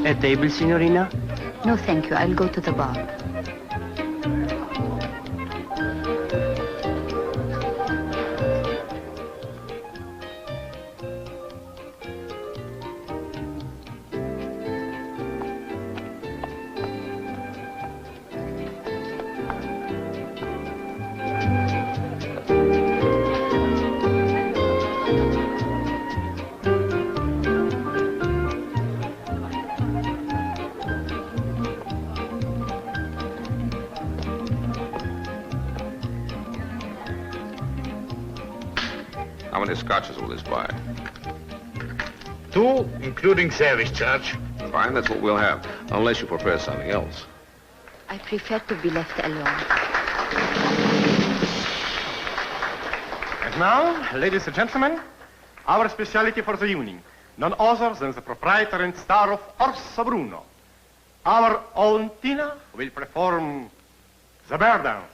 A table, signorina? No, thank you. I'll go to the bar. How many scotches will this buy? 2, including service charge. Fine, that's what we'll have. Unless you prefer something else. I prefer to be left alone. And now, ladies and gentlemen, our specialty for the evening. None other than the proprietor and star of Orso Bruno. Our own Tina will perform the bear dance.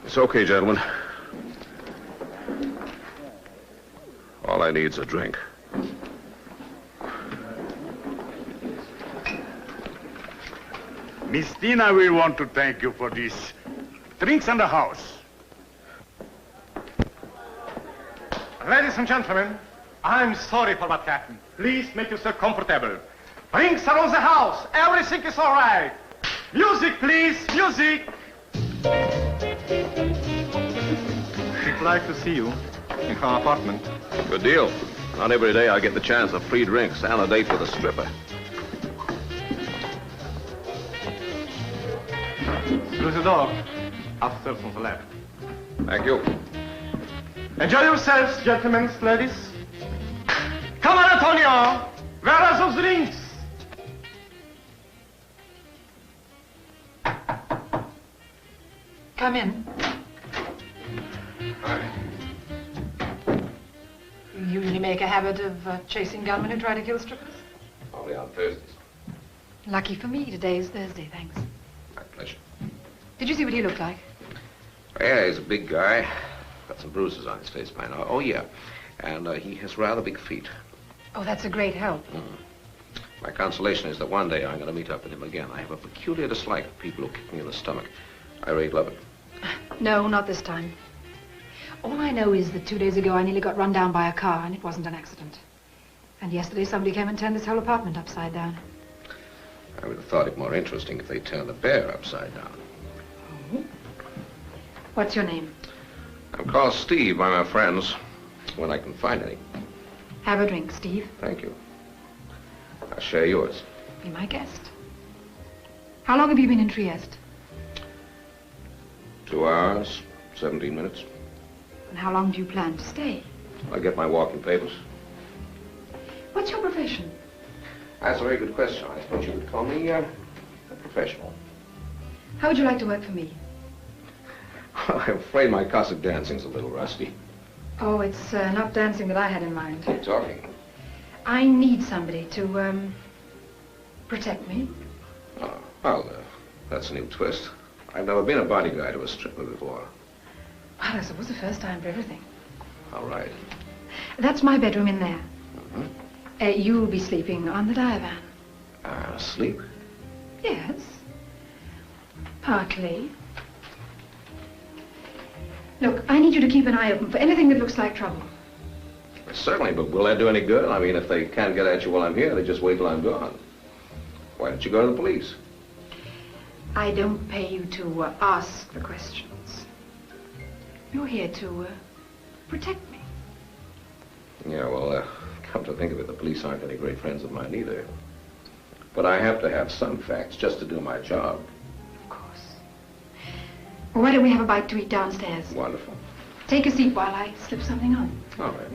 It's okay, gentlemen. All I need is a drink. Miss Tina will want to thank you for this. Drinks in the house. Ladies and gentlemen, I'm sorry for what happened. Please make yourself comfortable. Drinks are on the house. Everything is all right. Music, please. Music. She'd like to see you in her apartment. Good deal. Not every day I get the chance of free drinks and a date with a stripper. Through the door. Upstairs on the left. Thank you. Enjoy yourselves, gentlemen, ladies. Come on, Antonio. Where are those drinks? Come in. Hi. You usually make a habit of chasing gunmen who try to kill strippers? Only on Thursdays. Lucky for me, today is Thursday, thanks. My pleasure. Did you see what he looked like? Yeah, he's a big guy. Got some bruises on his face by now. Oh, yeah. And he has rather big feet. Oh, that's a great help. My consolation is that one day I'm going to meet up with him again. I have a peculiar dislike of people who kick me in the stomach. I really love it. No, not this time. All I know is that 2 days ago I nearly got run down by a car, and it wasn't an accident. And yesterday somebody came and turned this whole apartment upside down. I would have thought it more interesting if they turned the bear upside down. Oh. What's your name? I'm called Steve by my friends, when I can find any. Have a drink, Steve. Thank you. I'll share yours. Be my guest. How long have you been in Trieste? 2 hours, 17 minutes. And how long do you plan to stay? I'll get my walking papers. What's your profession? That's a very good question. I suppose you would call me a professional. How would you like to work for me? I'm afraid my Cossack dancing's a little rusty. Oh, it's not dancing that I had in mind. Keep talking. I need somebody to, protect me. Oh, well, that's a new twist. I've never been a bodyguard to a stripper before. Well, I suppose the first time for everything. All right. That's my bedroom in there. You'll be sleeping on the divan. Sleep? Yes. Partly. Look, I need you to keep an eye open for anything that looks like trouble. Certainly, but will that do any good? I mean, if they can't get at you while I'm here, they just wait till I'm gone. Why don't you go to the police? I don't pay you to ask the questions. You're here to protect me. Yeah, well, come to think of it, the police aren't any great friends of mine either. But I have to have some facts just to do my job. Of course. Well, why don't we have a bite to eat downstairs? Wonderful. Take a seat while I slip something on. All right.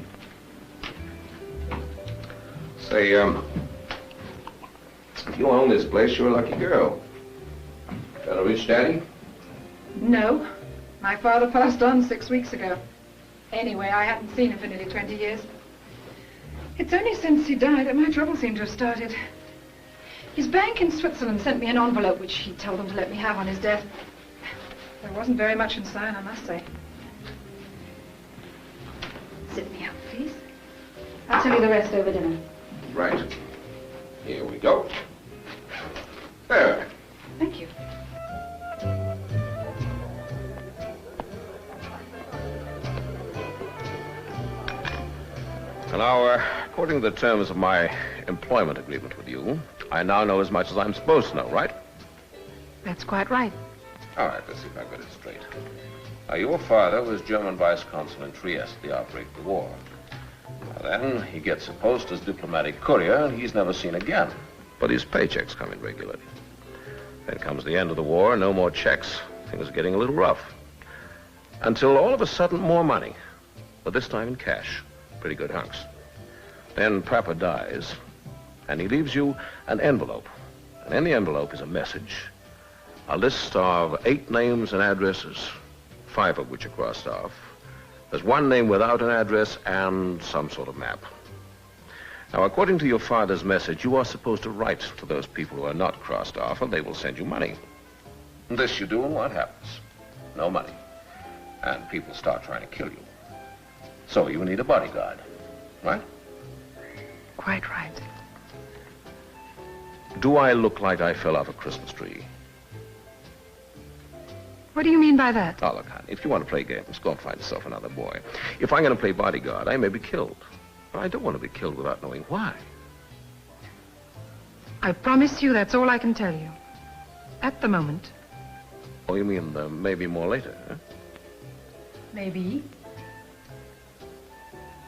Say, if you own this place, you're a lucky girl. Got a rich daddy? No. My father passed on 6 weeks ago. Anyway, I hadn't seen him for nearly 20 years. It's only since he died that my trouble seemed to have started. His bank in Switzerland sent me an envelope which he told them to let me have on his death. There wasn't very much inside, I must say. Sit me up, please. I'll tell you the rest over dinner. Right. Here we go. There. Thank you. Now, according to the terms of my employment agreement with you, I now know as much as I'm supposed to know, right? That's quite right. All right, let's see if I got it straight. Now, your father was German vice consul in Trieste at the outbreak of the war. Now, then he gets a post as diplomatic courier, and he's never seen again. But his paychecks come in regularly. Then comes the end of the war, no more checks. Things are getting a little rough. Until all of a sudden, more money. But this time in cash. Pretty good hunks. Then Papa dies, and he leaves you an envelope. And in the envelope is a message. A list of 8 names and addresses, 5 of which are crossed off. There's 1 name without an address and some sort of map. Now, according to your father's message, you are supposed to write to those people who are not crossed off, and they will send you money. And this you do, and what happens? No money. And people start trying to kill you. So you need a bodyguard, right? Quite right. Do I look like I fell off a Christmas tree? What do you mean by that? Oh, look, honey, if you want to play games, go and find yourself another boy. If I'm going to play bodyguard, I may be killed. But I don't want to be killed without knowing why. I promise you that's all I can tell you. At the moment. Oh, you mean maybe more later, huh? Maybe.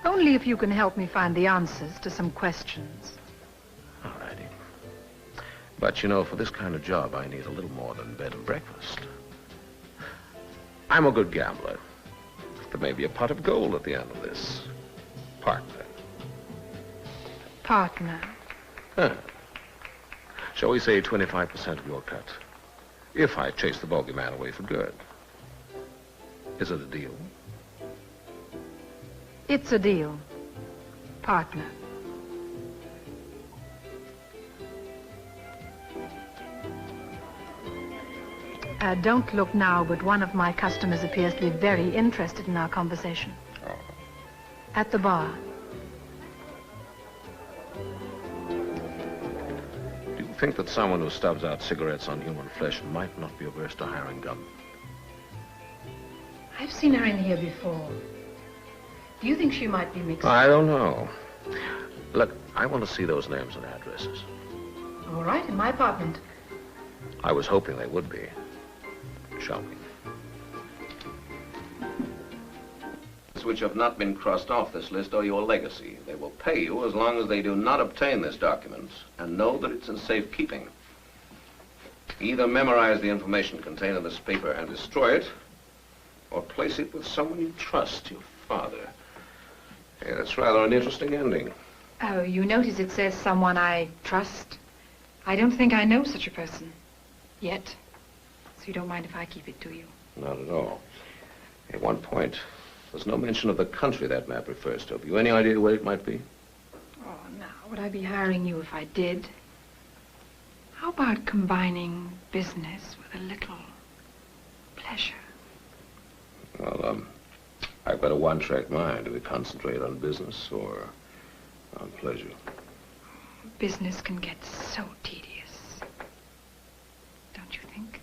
Only if you can help me find the answers to some questions. All righty. But, you know, for this kind of job, I need a little more than bed and breakfast. I'm a good gambler. There may be a pot of gold at the end of this. Partner. Partner. Huh. Shall we say 25% of your cut? If I chase the bogeyman away for good. Is it a deal? It's a deal. Partner. Don't look now, but one of my customers appears to be very interested in our conversation. Oh. At the bar. Do you think that someone who stubs out cigarettes on human flesh might not be averse to hiring gunmen? I've seen her in here before. Do you think she might be mixed? I don't know. Look, I want to see those names and addresses. All right, in my apartment. I was hoping they would be. Shall we? Which have not been crossed off this list are your legacy. They will pay you as long as they do not obtain this document and know that it's in safekeeping. Either memorize the information contained in this paper and destroy it, or place it with someone you trust, your father. Hey, that's rather an interesting ending. Oh, you notice it says someone I trust. I don't think I know such a person. Yet. So you don't mind if I keep it to you? Not at all. At one point, there's no mention of the country that map refers to. Have you any idea where it might be? Oh, now, would I be hiring you if I did? How about combining business with a little pleasure? Well, I've got a one-track mind. Do we concentrate on business or on pleasure? Business can get so tedious. Don't you think?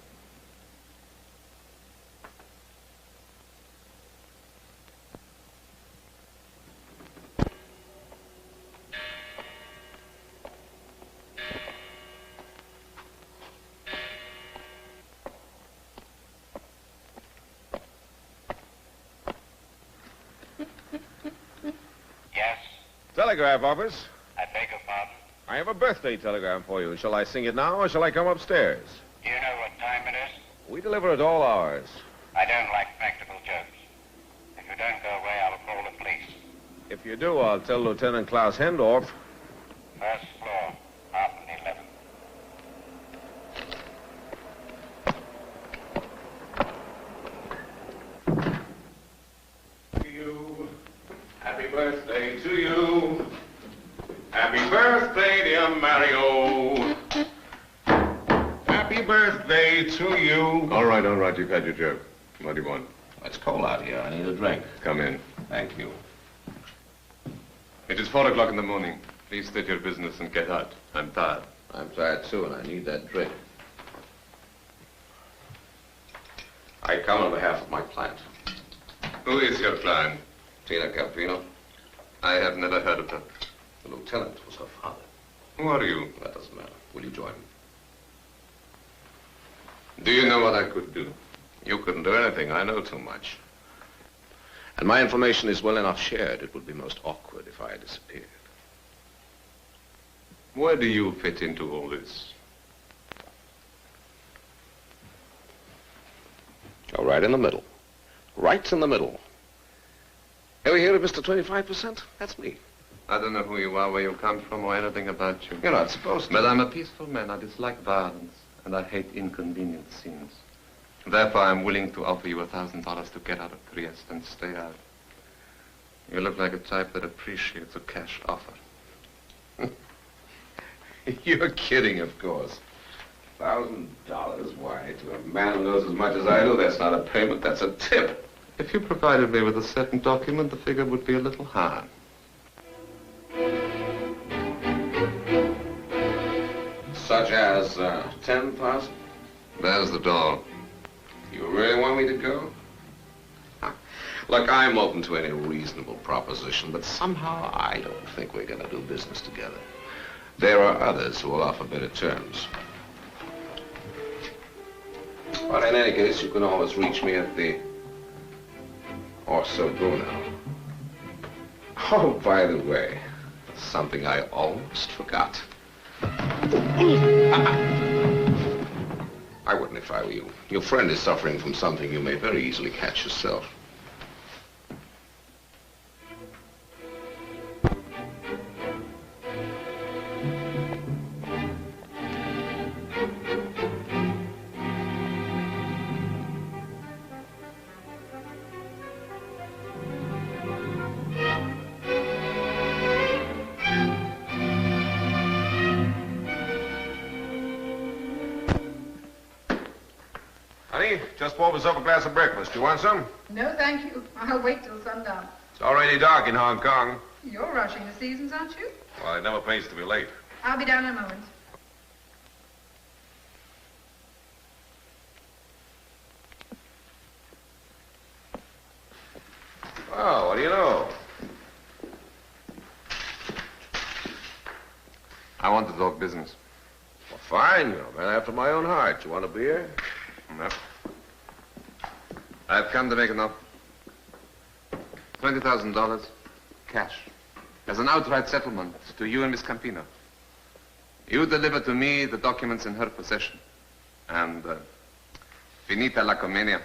Telegraph office. I beg your pardon? I have a birthday telegram for you. Shall I sing it now or shall I come upstairs? Do you know what time it is? We deliver at all hours. I don't like practical jokes. If you don't go away, I'll call the police. If you do, I'll tell Lieutenant Klaus Hendorf. First floor, apartment 11. To you. Happy birthday to you. Happy birthday, dear Mario. Happy birthday to you. All right, you've had your joke. What do you want? It's cold out here. I need a drink. Come in. Thank you. It is 4 o'clock in the morning. Please state your business and get out. I'm tired. I'm tired too, and I need that drink. I come on behalf of my client, Who is your client? Tina Campino. I have never heard of her. The lieutenant was her father. Who are you? That doesn't matter. Will you join me? Do you know what I could do? You couldn't do anything. I know too much. And my information is well enough shared. It would be most awkward if I disappeared. Where do you fit into all this? Oh, right in the middle. Right in the middle. Ever hear of Mr. 25%? That's me. I don't know who you are, where you come from, or anything about you. You're not supposed to. But I'm a peaceful man. I dislike violence, and I hate inconvenient scenes. Therefore, I'm willing to offer you $1,000 to get out of Trieste and stay out. You look like a type that appreciates a cash offer. You're kidding, of course. $1,000? Why, to a man who knows as much as I do, that's not a payment, that's a tip. If you provided me with a certain document, the figure would be a little higher. Such as 10,000? There's the door. You really want me to go? Look, I'm open to any reasonable proposition, but somehow I don't think we're going to do business together. There are others who will offer better terms. But in any case, you can always reach me at the Orso Bruno. Oh, by the way, something I almost forgot. I wouldn't if I were you. Your friend is suffering from something you may very easily catch yourself. Just bought myself a glass of breakfast. You want some? No, thank you. I'll wait till sundown. It's already dark in Hong Kong. You're rushing the seasons, aren't you? Well, it never pays to be late. I'll be down in a moment. Oh, what do you know? I want to talk business. Well, fine. You're a man after my own heart. You want a beer? No. I've come to make an offer. $20,000 cash as an outright settlement to you and Miss Campino. You deliver to me the documents in her possession. And finita la commedia.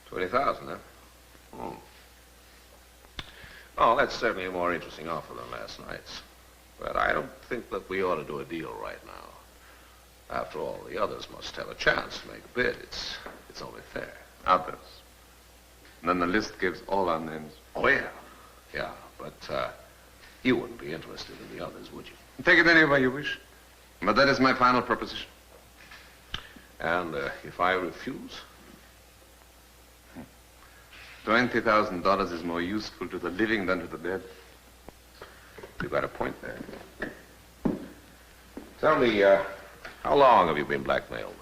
20,000, huh? Oh. Oh, that's certainly a more interesting offer than last night's. But I don't think that we ought to do a deal right now. After all, the others must have a chance to make a bid. It's only fair. Others. Then the list gives all our names. Oh, yeah. Yeah, but you wouldn't be interested in the others, would you? Take it any way you wish. But that is my final proposition. And if I refuse? $20,000 is more useful to the living than to the dead. You've got a point there. Tell me, how long have you been blackmailed?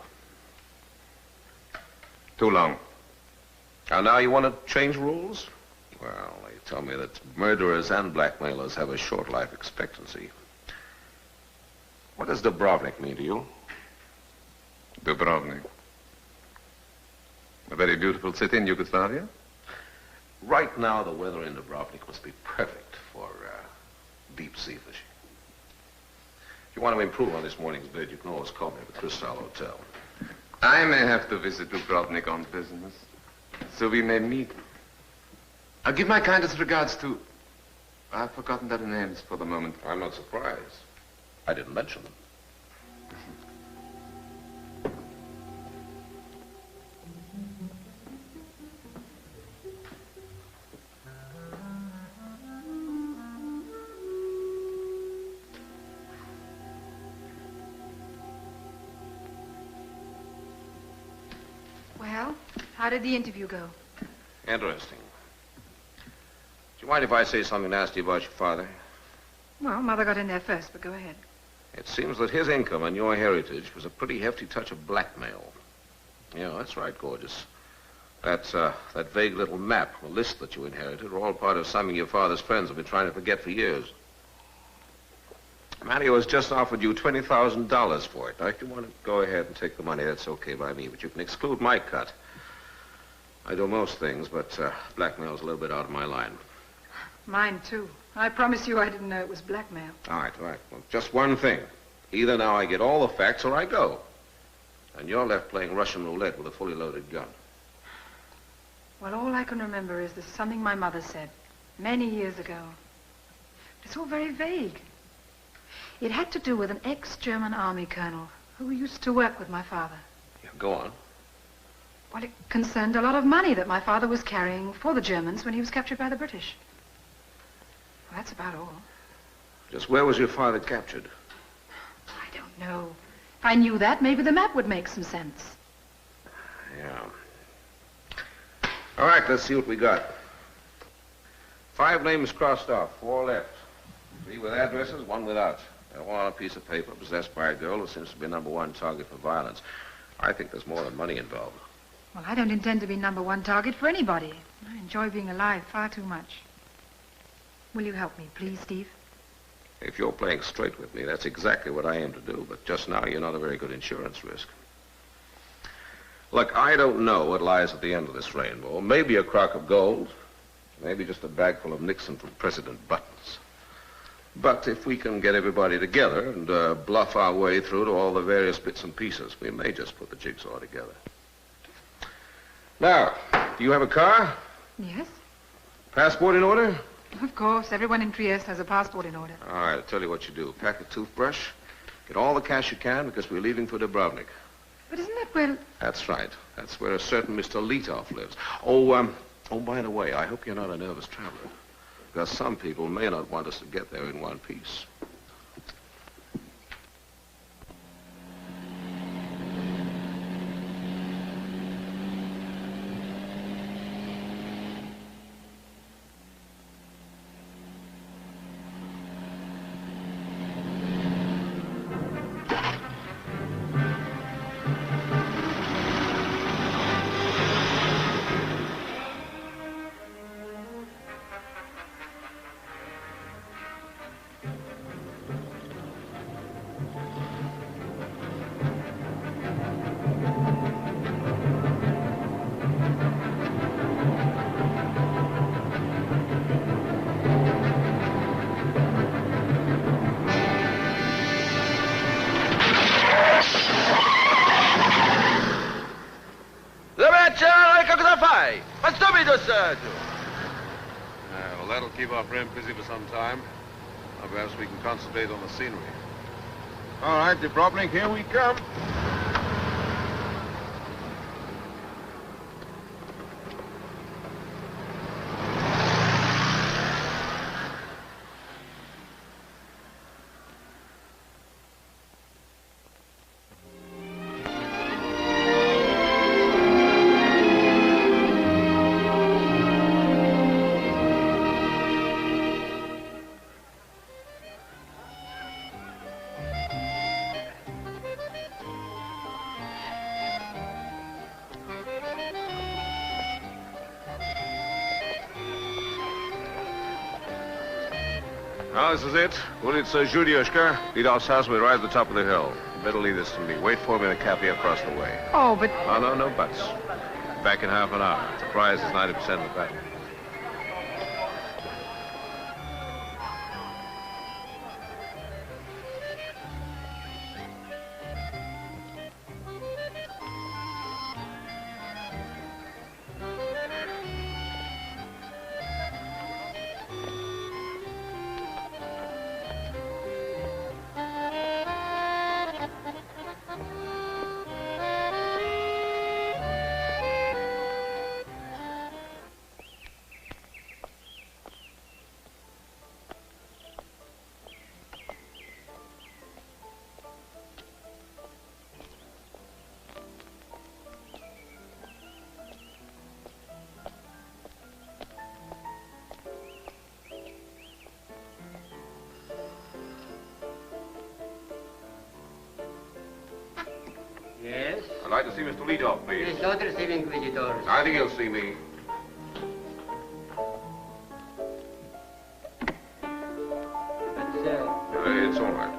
Too long. And now you want to change rules? Well, they tell me that murderers and blackmailers have a short life expectancy. What does Dubrovnik mean to you? Dubrovnik. A very beautiful city in Yugoslavia. Right now, the weather in Dubrovnik must be perfect for deep sea fishing. If you want to improve on this morning's bid, you can always call me at the Crystal Hotel. I may have to visit Dubrovnik on business, so we may meet. I'll give my kindest regards to... I've forgotten their names for the moment. I'm not surprised. I didn't mention them. Well, how did the interview go? Interesting. Do you mind if I say something nasty about your father? Well, Mother got in there first, but go ahead. It seems that his income and your heritage was a pretty hefty touch of blackmail. Yeah, that's right, gorgeous. That vague little map, the list that you inherited, were all part of something your father's friends have been trying to forget for years. Mario has just offered you $20,000 for it. Now, if you want to go ahead and take the money, that's okay by me, but you can exclude my cut. I do most things, but blackmail's a little bit out of my line. Mine, too. I promise you I didn't know it was blackmail. All right. Well, just one thing. Either now I get all the facts or I go. And you're left playing Russian roulette with a fully loaded gun. Well, all I can remember is there's something my mother said many years ago. It's all very vague. It had to do with an ex-German army colonel who used to work with my father. Yeah, go on. Well, it concerned a lot of money that my father was carrying for the Germans when he was captured by the British. Well, that's about all. Just where was your father captured? I don't know. If I knew that, maybe the map would make some sense. Yeah. All right, let's see what we got. 5 names crossed off, 4 left. 3 with addresses, 1 without. They're all on a piece of paper possessed by a girl who seems to be #1 target for violence. I think there's more than money involved. Well, I don't intend to be #1 target for anybody. I enjoy being alive far too much. Will you help me, please, Steve? If you're playing straight with me, that's exactly what I aim to do. But just now, you're not a very good insurance risk. Look, I don't know what lies at the end of this rainbow. Maybe a crock of gold, Maybe just a bag full of Nixon from President buttons. But if we can get everybody together and bluff our way through to all the various bits and pieces, we may just put the jigsaw together. Now, do you have a car? Yes. Passport in order? Of course. Everyone in Trieste has a passport in order. All right, I'll tell you what you do. Pack a toothbrush. Get all the cash you can because we're leaving for Dubrovnik. But isn't that where... That's right. That's where a certain Mr. Letov lives. Oh, by the way, I hope you're not a nervous traveler. Because some people may not want us to get there in one piece. Well, that'll keep our friend busy for some time. Or perhaps we can concentrate on the scenery. All right, Dubrovnik, here we come. Now, this is it. Ulica Zhudioshka. Leadov's house, we arrive at the top of the hill. You better leave this to me. Wait for me in the cafe across the way. Oh, but... Oh, no buts. Back in half an hour. The prize is 90% of the battle. Yes? I'd like to see Mr. Leadov, please. He is not receiving visitors. I think he'll see me. But, It's all right.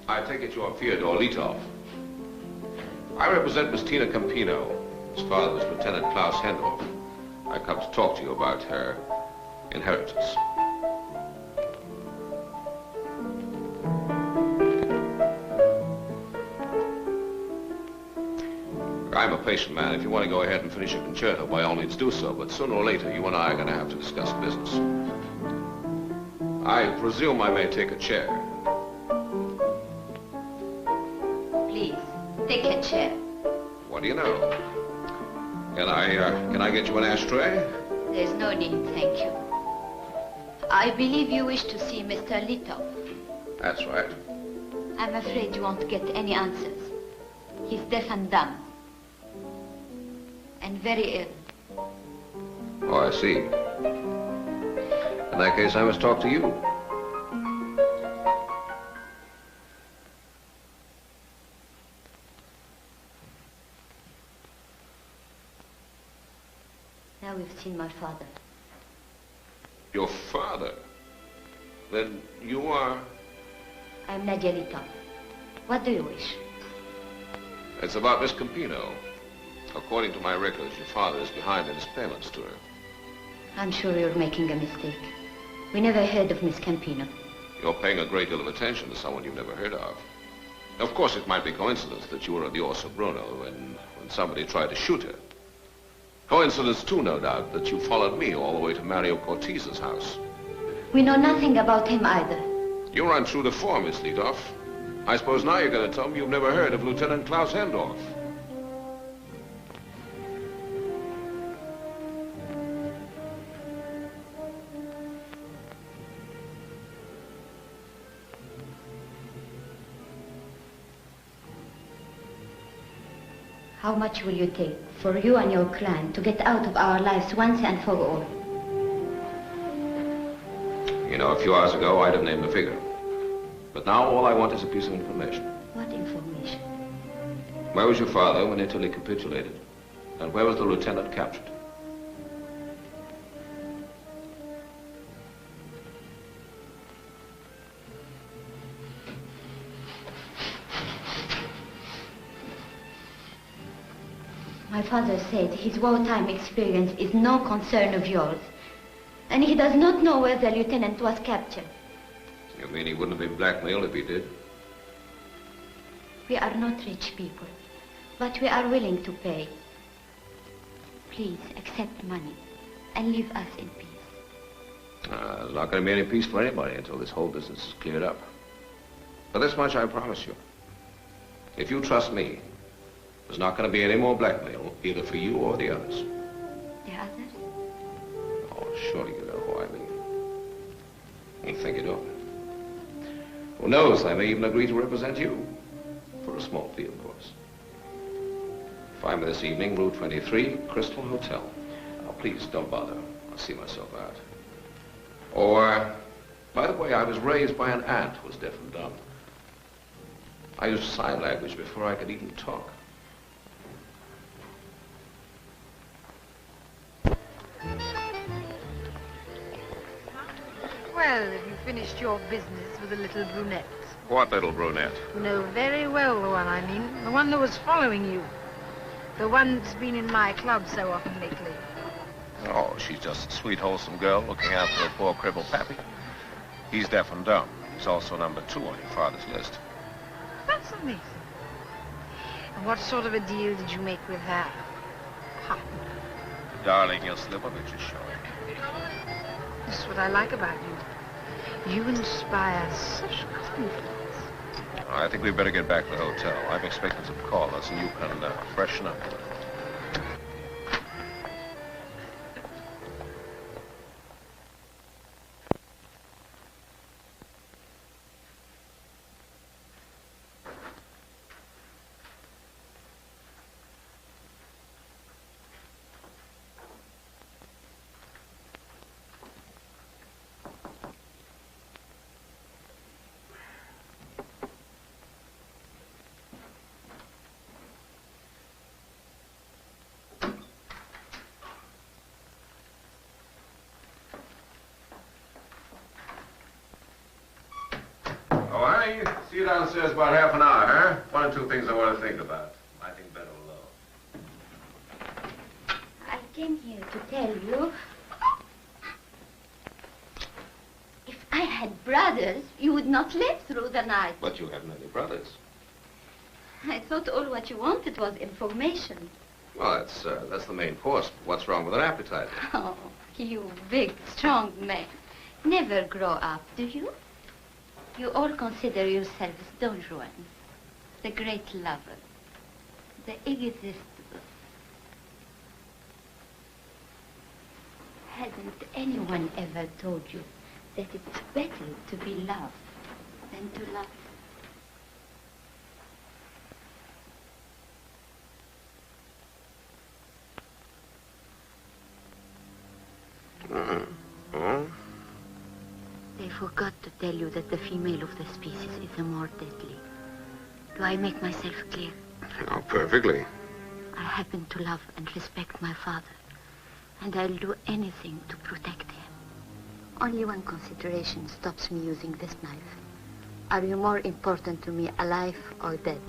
I take it you're Fyodor Letov. I represent Miss Tina Campino. His father was Lieutenant Klaus Hendorf. I come to talk to you about her inheritance. I'm a patient man. If you want to go ahead and finish your concerto, by all means do so. But sooner or later, you and I are going to have to discuss business. I presume I may take a chair. Please, take a chair. What do you know? Can I get you an ashtray? There's no need, thank you. I believe you wish to see Mr. Letov. That's right. I'm afraid you won't get any answers. He's deaf and dumb. And very ill. Oh, I see. In that case, I must talk to you. Now we've seen my father. Your father? Then you are... I'm Nadia Lito. What do you wish? It's about Miss Campino. According to my records, your father is behind in his payments to her. I'm sure you're making a mistake. We never heard of Miss Campino. You're paying a great deal of attention to someone you've never heard of. Of course, it might be coincidence that you were at the Orso Bruno when somebody tried to shoot her. Coincidence, too, no doubt, that you followed me all the way to Mario Cortez's house. We know nothing about him either. You run true to form, Miss Lidoff. I suppose now you're going to tell me you've never heard of Lieutenant Klaus Hendorf. How much will you take for you and your clan to get out of our lives once and for all? You know, a few hours ago, I'd have named a figure. But now all I want is a piece of information. What information? Where was your father when Italy capitulated? And where was the lieutenant captured? My father said his wartime experience is no concern of yours. And he does not know where the lieutenant was captured. You mean he wouldn't have been blackmailed if he did? We are not rich people, but we are willing to pay. Please accept money and leave us in peace. There's not going to be any peace for anybody until this whole business is cleared up. But this much I promise you. If you trust me, there's not going to be any more blackmail, either for you or the others. The others? Oh, surely you know who I mean. You think you don't. Who knows, I may even agree to represent you. For a small fee, of course. Find me this evening, Route 23, Crystal Hotel. Now, please, don't bother. I'll see myself out. Or, by the way, I was raised by an aunt who was deaf and dumb. I used sign language before I could even talk. Well, have you finished your business with the little brunette? What little brunette? You know very well the one I mean. The one that was following you. The one that's been in my club so often lately. Oh, she's just a sweet, wholesome girl looking after her poor crippled pappy. He's deaf and dumb. He's also number 2 on your father's list. That's amazing. And what sort of a deal did you make with her? Ha. Darling, your Slipovich is showing. This is what I like about you. You inspire such confidence. I think we'd better get back to the hotel. I'm expecting some callers, and you can freshen up. Oh, honey, see you downstairs about half an hour, huh? 1 or 2 things I want to think about. I think better alone. I came here to tell you. If I had brothers, you would not live through the night. But you haven't any brothers. I thought all what you wanted was information. Well, that's the main course. What's wrong with an appetite? Oh, you big, strong man. Never grow up, do you? You all consider yourselves Don Juan, the great lover, the irresistible. Hasn't anyone ever told you that it's better to be loved than to love? They forgot to tell you that the female of the species is the more deadly. Do I make myself clear? Oh, perfectly. I happen to love and respect my father. And I'll do anything to protect him. Only one consideration stops me using this knife. Are you more important to me alive or dead?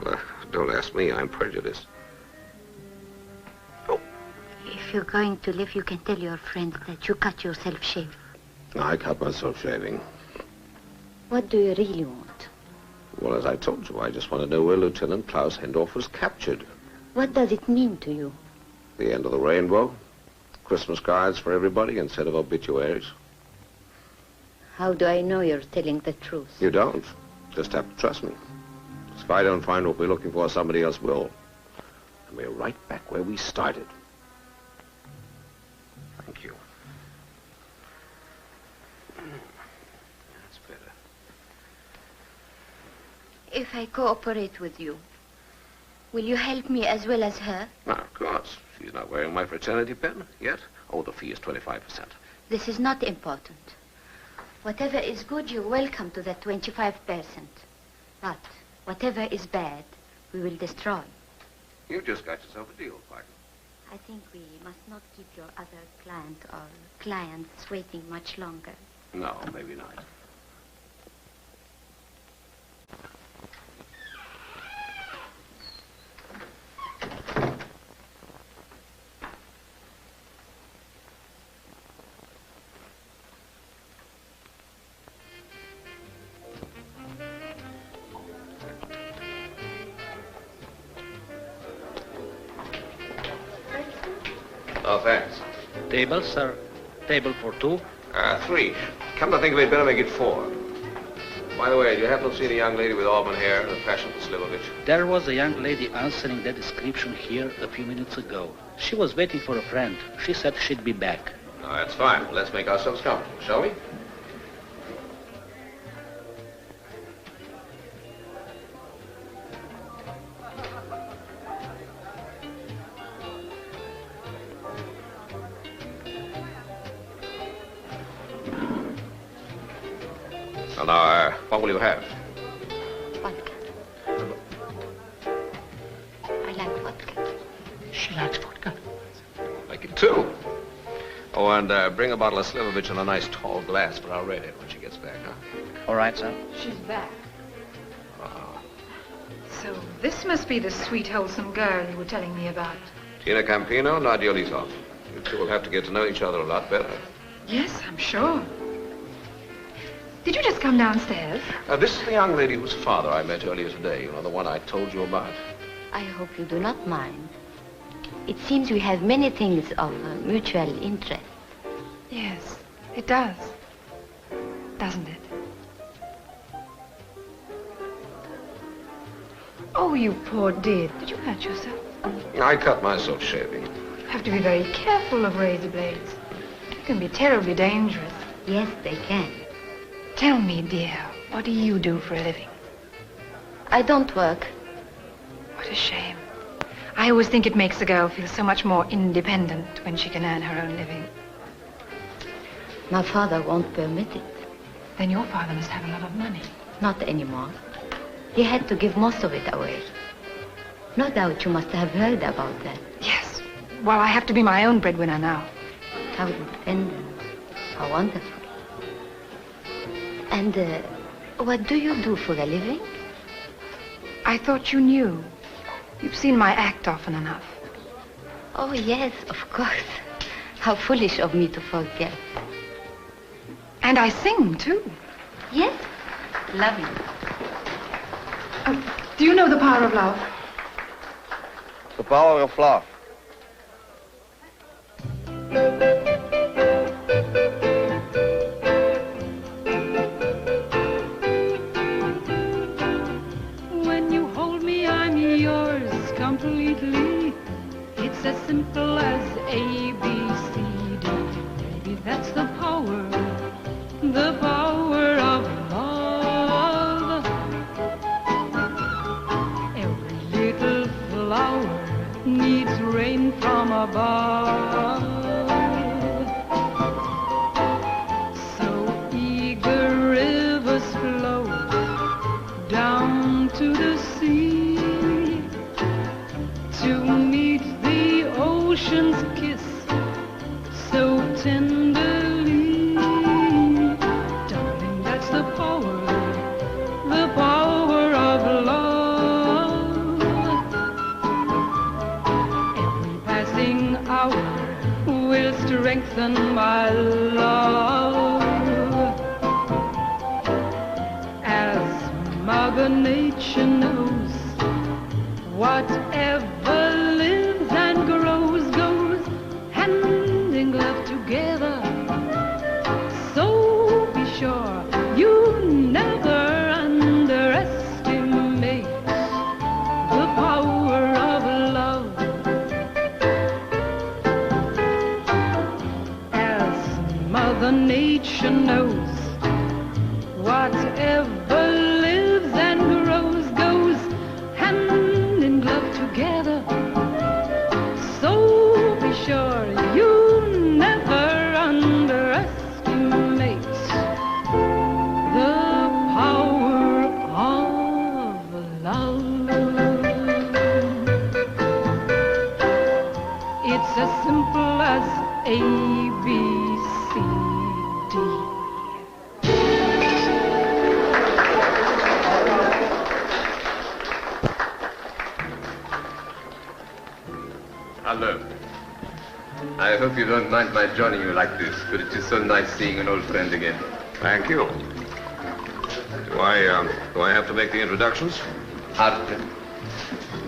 Well, don't ask me. I'm prejudiced. Oh. If you're going to live, you can tell your friends that you cut yourself shaving. I cut myself shaving. What do you really want? Well, as I told you, I just want to know where Lieutenant Klaus Hendorf was captured. What does it mean to you? The end of the rainbow. Christmas cards for everybody instead of obituaries. How do I know you're telling the truth? You don't. Just have to trust me. If I don't find what we're looking for, somebody else will. And we're right back where we started. Thank you. That's better. If I cooperate with you, will you help me as well as her? Now, of course. She's not wearing my fraternity pin yet. Oh, the fee is 25%. This is not important. Whatever is good, you're welcome to that 25%. But whatever is bad, we will destroy. You just got yourself a deal, partner. I think we must not keep your other client or clients waiting much longer. No, maybe not. Oh, thanks. Table, sir. Table for two. 3. Come to think of it, better make it 4. By the way, do you happen to see the young lady with auburn hair, the fashionable Slivovich? There was a young lady answering that description here a few minutes ago. She was waiting for a friend. She said she'd be back. No, that's fine. Let's make ourselves comfortable, shall we? Well, now, what will you have? Vodka. I like vodka. She likes vodka. Like it too. Oh, and bring a bottle of Slivovich and a nice tall glass for our redhead when she gets back, huh? All right, sir. She's back. Uh-huh. So this must be the sweet, wholesome girl you were telling me about. Tina Campino, Nadia Litov. You two will have to get to know each other a lot better. Yes, I'm sure. Did you just come downstairs? This is the young lady whose father I met earlier today. You know, the one I told you about. I hope you do not mind. It seems we have many things of mutual interest. Yes, it does. Doesn't it? Oh, you poor dear. Did you hurt yourself? I cut myself shaving. You have to be very careful of razor blades. They can be terribly dangerous. Yes, they can. Tell me, dear, what do you do for a living? I don't work. What a shame. I always think it makes a girl feel so much more independent when she can earn her own living. My father won't permit it. Then your father must have a lot of money. Not anymore. He had to give most of it away. No doubt you must have heard about that. Yes. Well, I have to be my own breadwinner now. How independent. How wonderful. And what do you do for a living? I thought you knew. You've seen my act often enough. Oh, yes, of course. How foolish of me to forget. And I sing, too. Yes? Lovely. Do you know the power of love? The power of love. When you hold me, I'm yours completely. It's as simple as A, B, C, D. Maybe that's the power of love. Every little flower needs rain from above. So eager rivers flow down to the sea to meet the ocean's kiss tenderly. Darling, that's the power of love. Every passing hour will strengthen my love. As Mother Nature knows, whatever lives and grows goes hand in glove together. So be sure you never underestimate the power of love. As Mother Nature knows, whatever lives and grows goes hand in glove together. So be sure you never underestimate the power of love. It's as simple as A, B, C, D. Hello. I hope you don't mind my joining you like this, but it is so nice seeing an old friend again. Thank you. Do I have to make the introductions? Hardly.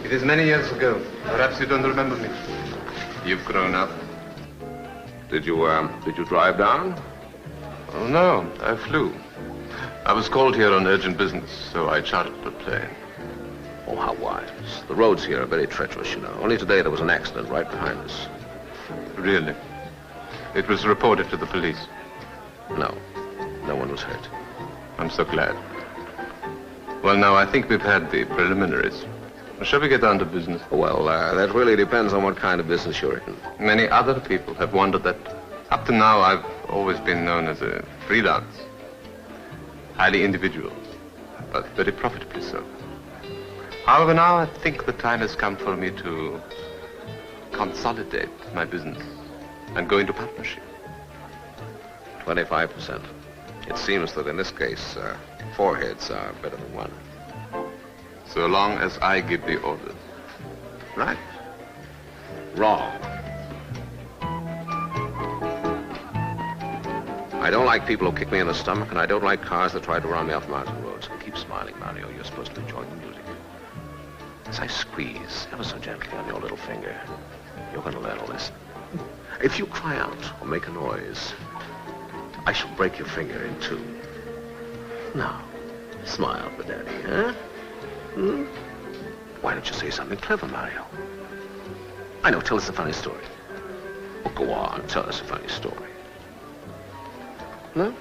It is many years ago. Perhaps you don't remember me. You've grown up. Did you drive down? Oh, no. I flew. I was called here on urgent business, so I chartered a plane. Oh, how wise. The roads here are very treacherous, you know. Only today there was an accident right behind us. Really? It was reported to the police? No. No one was hurt. I'm so glad. Well, now, I think we've had the preliminaries. Shall we get down to business? Well, that really depends on what kind of business you're in. Many other people have wondered that. Up to now, I've always been known as a freelance. Highly individual, but very profitably so. However, now I think the time has come for me to consolidate my business and go into partnership. 25%. It seems that in this case, 4 heads are better than 1. So long as I give the orders. Right. Wrong. I don't like people who kick me in the stomach, and I don't like cars that try to run me off mountain roads. Keep smiling, Mario. You're supposed to enjoy the music. As I squeeze ever so gently on your little finger, you're going to learn a lesson. If you cry out or make a noise, I shall break your finger in 2. Now, smile for Daddy, huh? Hmm? Why don't you say something clever, Mario? I know, tell us a funny story. Oh, go on, tell us a funny story. No?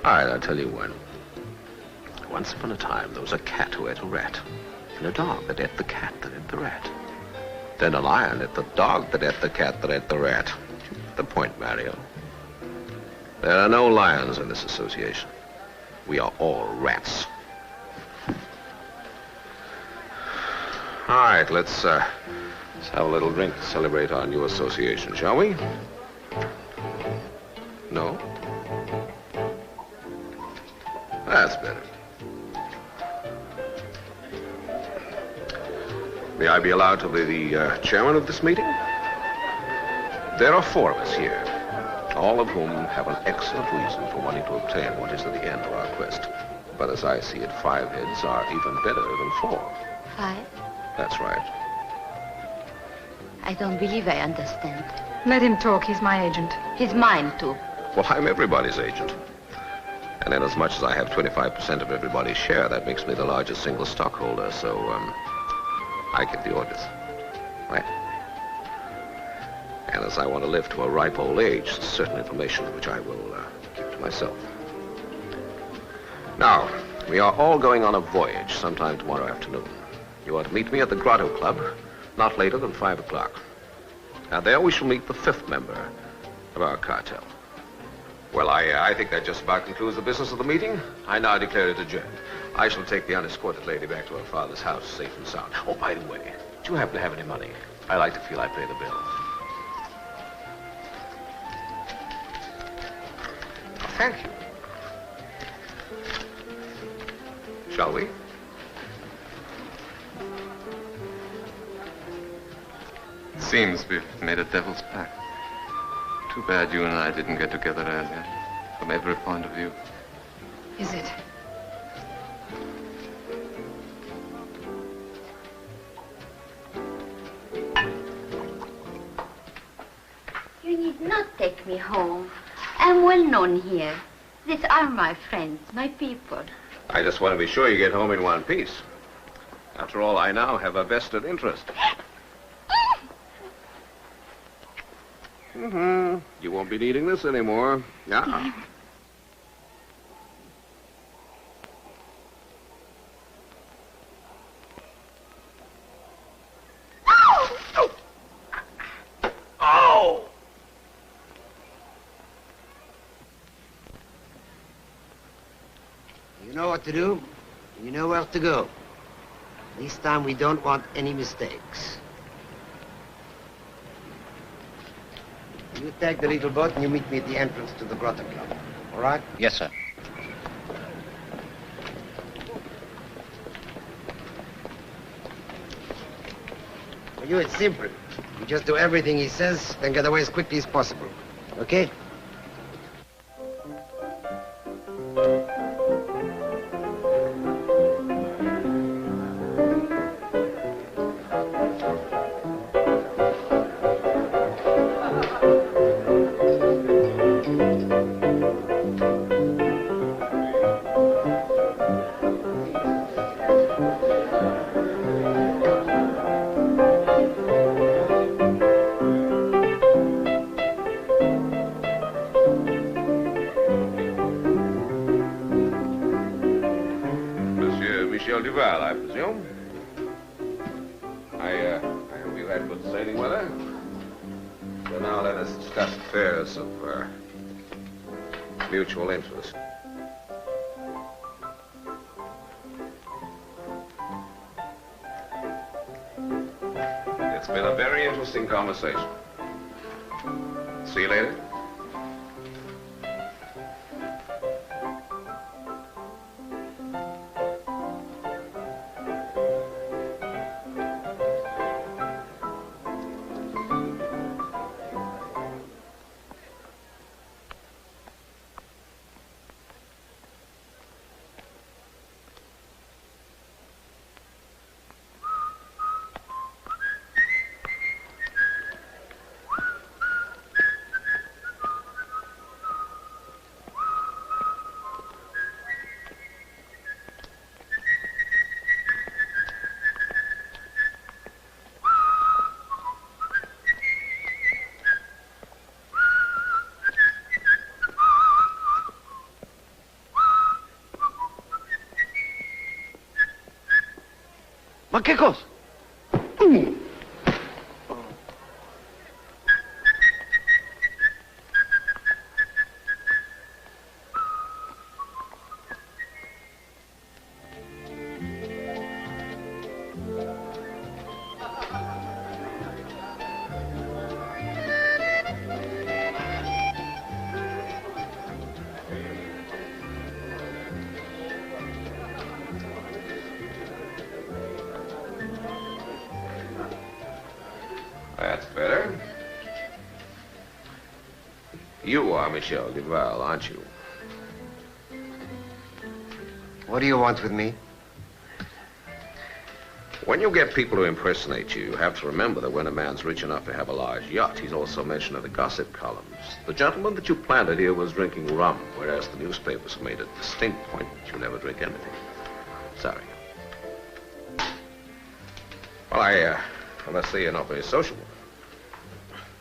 All right, I'll tell you one. Once upon a time, there was a cat who ate a rat, and a dog that ate the cat that ate the rat. Then a lion ate the dog that ate the cat that ate the rat. The point, Mario. There are no lions in this association. We are all rats. All right, let's have a little drink to celebrate our new association, shall we? No? That's better. May I be allowed to be the chairman of this meeting? There are 4 of us here, all of whom have an excellent reason for wanting to obtain what is at the end of our quest. But as I see it, 5 heads are even better than 4. 5? That's right. I don't believe I understand. Let him talk. He's my agent. He's mine, too. Well, I'm everybody's agent. And inasmuch as I have 25% of everybody's share, that makes me the largest single stockholder, so, I give the orders. Right? And as I want to live to a ripe old age, certain information which I will keep to myself. Now, we are all going on a voyage sometime tomorrow afternoon. You are to meet me at the Grotto Club, not later than 5 o'clock. And there we shall meet the 5th member of our cartel. Well, I think that just about concludes the business of the meeting. I now declare it adjourned. I shall take the unescorted lady back to her father's house, safe and sound. Oh, by the way, do you happen to have any money? I like to feel I pay the bill. Thank you. Shall we? It seems we've made a devil's pact. Too bad you and I didn't get together earlier, from every point of view. Is it? You need not take me home. I'm well known here. These are my friends, my people. I just want to be sure you get home in one piece. After all, I now have a vested interest. You won't be needing this anymore. Yeah. You know what to do. You know where to go. This time we don't want any mistakes. You take the little boat and you meet me at the entrance to the Grotto Club. All right? Yes, sir. For you, it's simple. You just do everything he says, then get away as quickly as possible. Okay? I presume. I hope you had good sailing weather. So now let us discuss affairs of mutual interest. It's been a very interesting conversation. See you later. Ma che cosa? That's better. You are Michel Duval, aren't you? What do you want with me? When you get people to impersonate you, you have to remember that when a man's rich enough to have a large yacht, he's also mentioned in the gossip columns. The gentleman that you planted here was drinking rum, whereas the newspapers made a distinct point that you never drink anything. Sorry. Well, I must say you're not very sociable.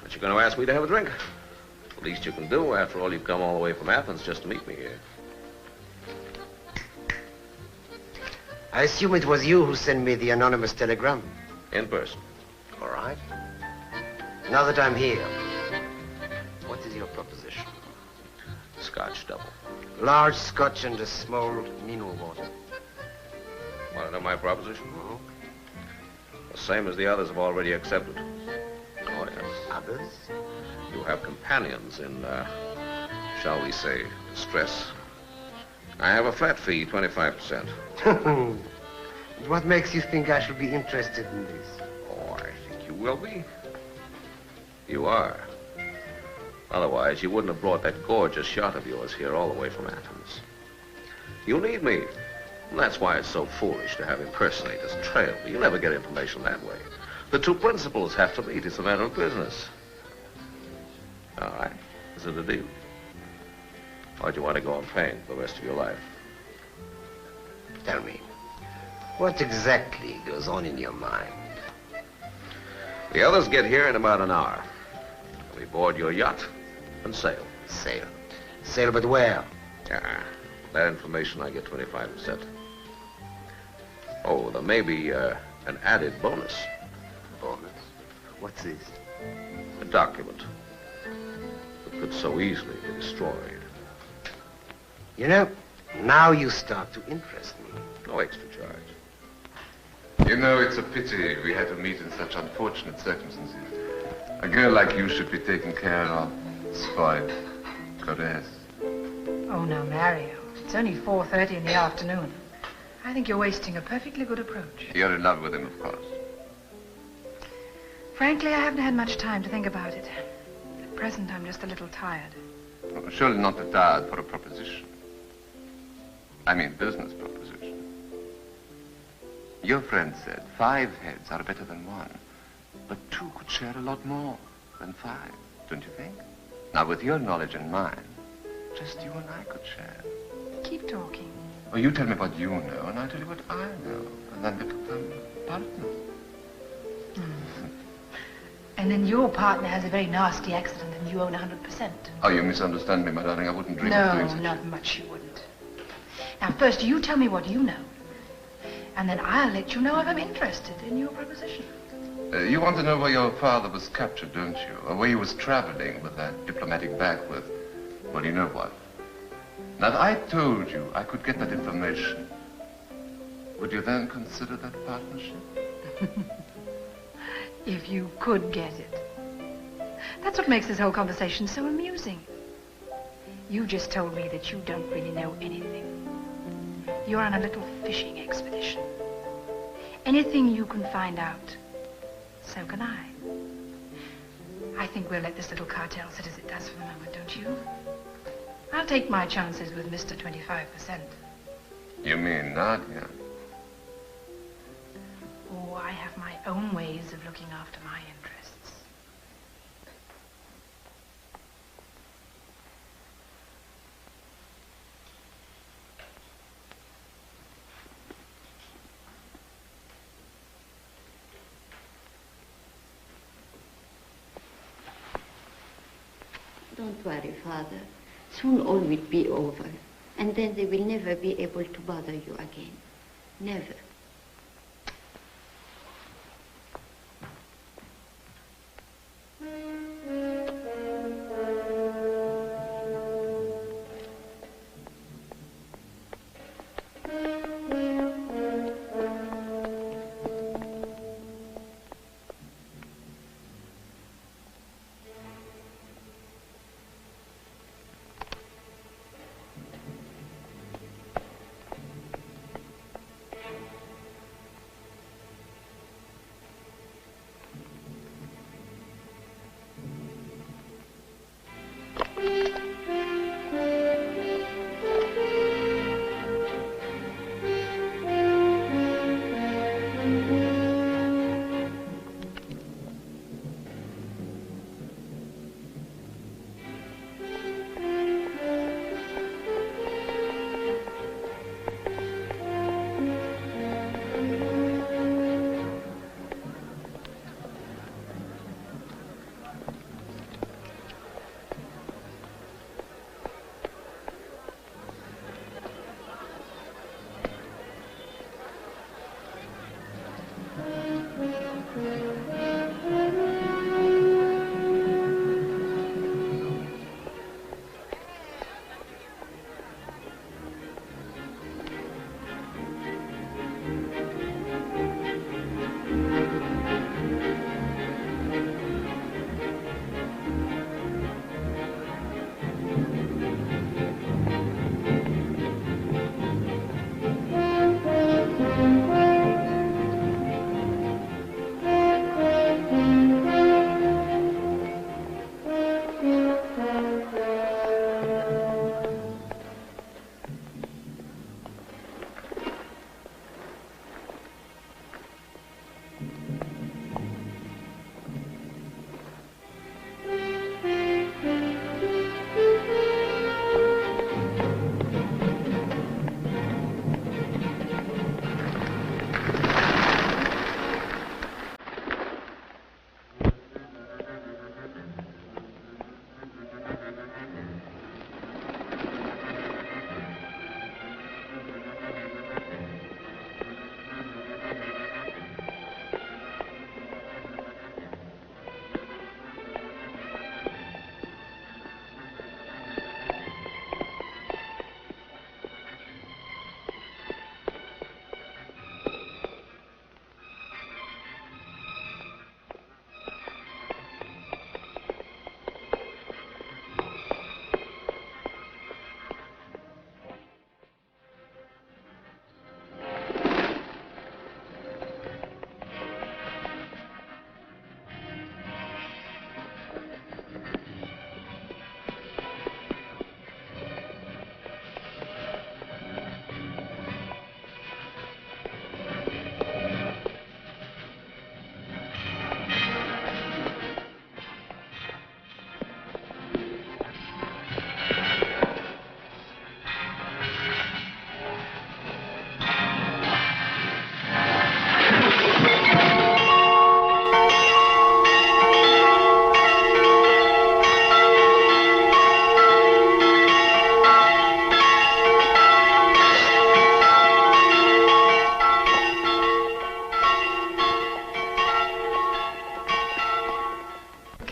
But you're going to ask me to have a drink? The least you can do. After all, you've come all the way from Athens just to meet me here. I assume it was you who sent me the anonymous telegram. In person. All right. Now that I'm here, what is your proposition? Scotch double. Large Scotch and a small mineral water. Want to know my proposition? No. The same as the others have already accepted. Oh, yes. Others? You have companions in shall we say, distress. I have a flat fee, 25%. What makes you think I shall be interested in this? Oh, I think you will be. You are. Otherwise, you wouldn't have brought that gorgeous yacht of yours here all the way from Athens. You need me. And that's why it's so foolish to have impersonators trail. You never get information that way. The two principals have to meet. It's a matter of business. All right. Is it a deal? Or do you want to go on paying for the rest of your life? Tell me, what exactly goes on in your mind? The others get here in about an hour. We board your yacht and sail. Sail? Sail, but where? That information I get 25%. Oh, there may be an added bonus. Bonus? What's this? A document that could so easily be destroyed. You know, now you start to interest me. No extra charge. You know, it's a pity we had to meet in such unfortunate circumstances. A girl like you should be taken care of, spoiled, caressed. Oh, no, Mario. It's only 4:30 in the afternoon. I think you're wasting a perfectly good approach. You're in love with him, of course. Frankly, I haven't had much time to think about it. At present, I'm just a little tired. Well, surely not too tired for a proposition. I mean, business proposition. Your friend said 5 heads are better than 1. But 2 could share a lot more than 5, don't you think? Now, with your knowledge and mine, just you and I could share. Keep talking. Well, you tell me what you know, and I'll tell you what I know. And then we become partners. And then your partner has a very nasty accident and you own 100%. Oh, you misunderstand me, my darling. I wouldn't dream of doing No, such. not much you wouldn't. Now, first, you tell me what you know. And then I'll let you know if I'm interested in your proposition. You want to know where your father was captured, don't you? Or where he was traveling with that diplomatic bag with, well, you know what? Now, if I told you I could get that information, would you then consider that partnership? If you could get it. That's what makes this whole conversation so amusing. You just told me that you don't really know anything. You're on a little fishing expedition. Anything you can find out, so can I. I think we'll let this little cartel sit as it does for the moment, don't you? I'll take my chances with Mr. 25%. You mean Nadia? Oh, I have my own ways of looking after my interests. Don't worry, Father. Soon all will be over. And then they will never be able to bother you again. Never.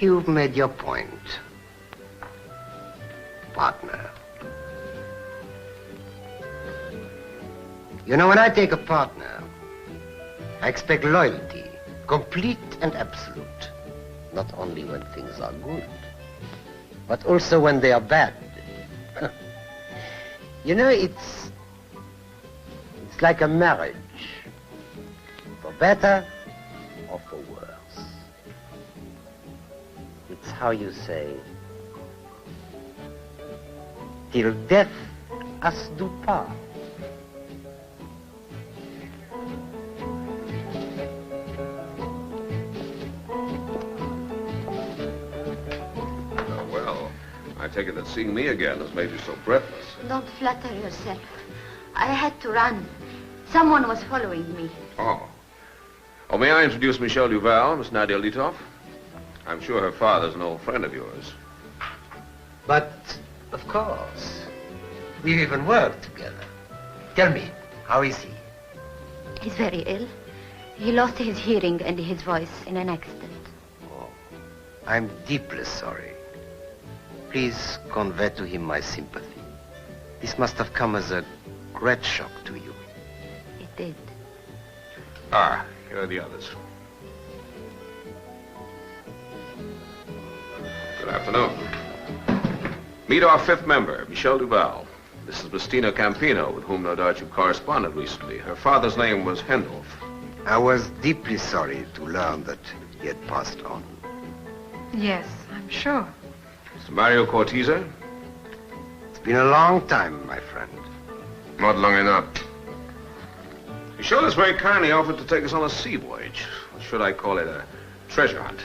you've made your point. Partner. You know, when I take a partner, I expect loyalty, complete and absolute. Not only when things are good, but also when they are bad. You know, it's like a marriage. For better or for worse. It's how you say, till death us do part. Well, I take it that seeing me again has made you so breathless. Don't flatter yourself. I had to run. Someone was following me. Oh. Oh, may I introduce Michelle Duval, Miss Nadia Litov? I'm sure her father's an old friend of yours. But, of course, we've even worked together. Tell me, how is he? He's very ill. He lost his hearing and his voice in an accident. Oh, I'm deeply sorry. Please convey to him my sympathy. This must have come as a great shock to you. It did. Ah, here are the others. Good afternoon. Meet our fifth member, Michelle Duval. This is Bustina Campino, with whom no doubt you corresponded recently. Her father's name was Hendolf. I was deeply sorry to learn that he had passed on. Yes, I'm sure. Mr. Mario Cortese. It's been a long time, my friend. Not long enough. Michelle has very kindly offered to take us on a sea voyage. Or should I call it a treasure hunt?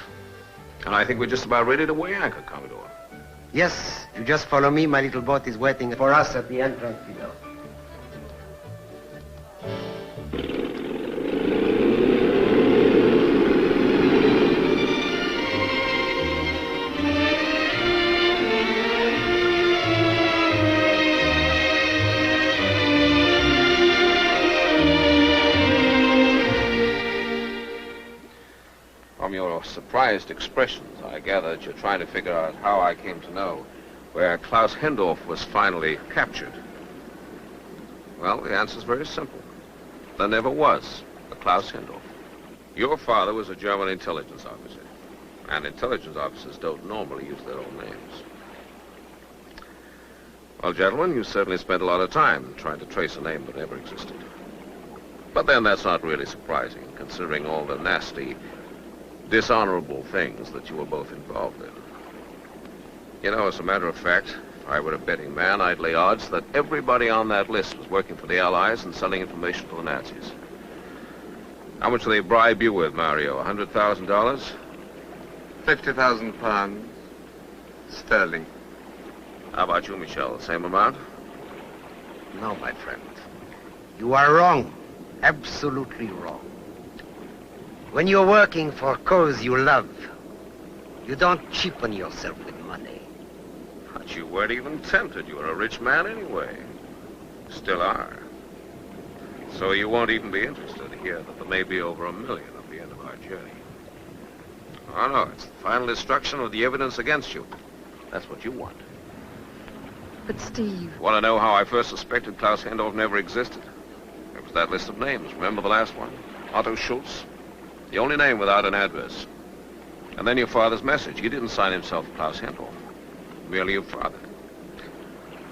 And I think we're just about ready to weigh anchor, Commodore. Yes, if you just follow me, my little boat is waiting for us at the entrance below. From your surprised expressions, I gather that you're trying to figure out how I came to know where Klaus Hendorf was finally captured. Well, the answer's very simple. There never was a Klaus Hendorf. Your father was a German intelligence officer, and intelligence officers don't normally use their own names. Well, gentlemen, you certainly spent a lot of time trying to trace a name that never existed. But then that's not really surprising, considering all the nasty, dishonorable things that you were both involved in. You know, as a matter of fact, if I were a betting man, I'd lay odds that everybody on that list was working for the Allies and selling information to the Nazis. How much do they bribe you with, Mario? $100,000? 50,000 pounds sterling. How about you, Michelle? The same amount? No, my friend. You are wrong. Absolutely wrong. When you're working for a cause you love, you don't cheapen yourself with money. But you weren't even tempted. You were a rich man anyway. Still are. So you won't even be interested to hear that there may be over $1 million at the end of our journey. Oh, no, it's the final destruction of the evidence against you. That's what you want. But Steve... Want to know how I first suspected Klaus Hendorf never existed? It was that list of names. Remember the last one? Otto Schultz. The only name without an address. And then your father's message. He didn't sign himself Klaus Hendorf. Merely your father.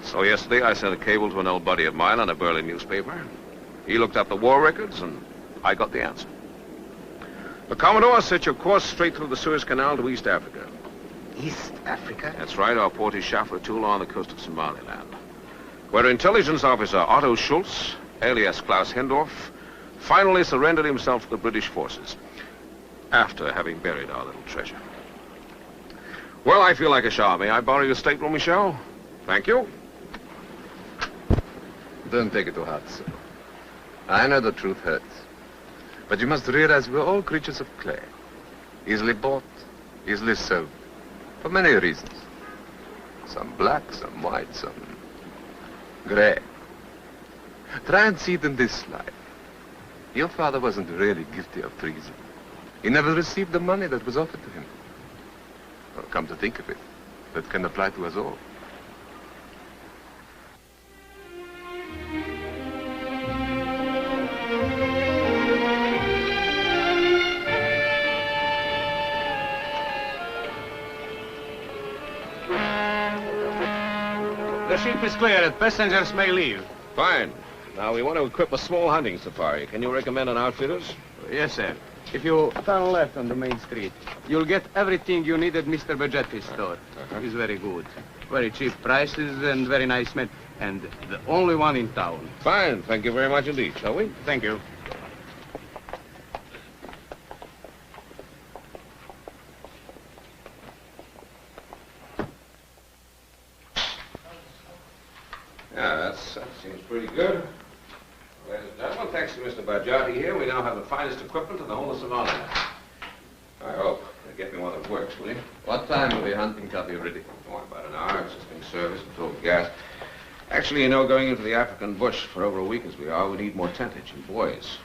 So yesterday I sent a cable to an old buddy of mine on a Berlin newspaper. He looked up the war records and I got the answer. The Commodore, set your course straight through the Suez Canal to East Africa. East Africa? That's right. Our port is Shafratula on the coast of Somaliland, where intelligence officer Otto Schultz, alias Klaus Hendorf, finally surrendered himself to the British forces after having buried our little treasure. Well, I feel like a shower. May I borrow your stateroom, Michelle? Thank you. Don't take it to heart, sir. I know the truth hurts. But you must realize we're all creatures of clay. Easily bought, easily sold. For many reasons. Some black, some white, some gray. Try and see it in this light. Your father wasn't really guilty of treason. He never received the money that was offered to him. Well, come to think of it, that can apply to us all. The ship is clear. Passengers may leave. Fine. Now, we want to equip a small hunting safari. Can you recommend an outfitters? Yes, sir. If you turn left on the main street, you'll get everything you need at Mr. Bagetti's store. He's very good. Very cheap prices and very nice men. And the only one in town. Fine. Thank you very much indeed, shall we? Thank you. Yeah, that seems pretty good. Ladies and gentlemen, thanks to Mr. Bajati here, we now have the finest equipment in the whole of Somalia. I hope. Get me one that works, will you? What time will the hunting car be ready? Oh, about an hour. It's just being serviced and total gas. Actually, you know, going into the African bush for over a week as we are, we need more tentage and boys.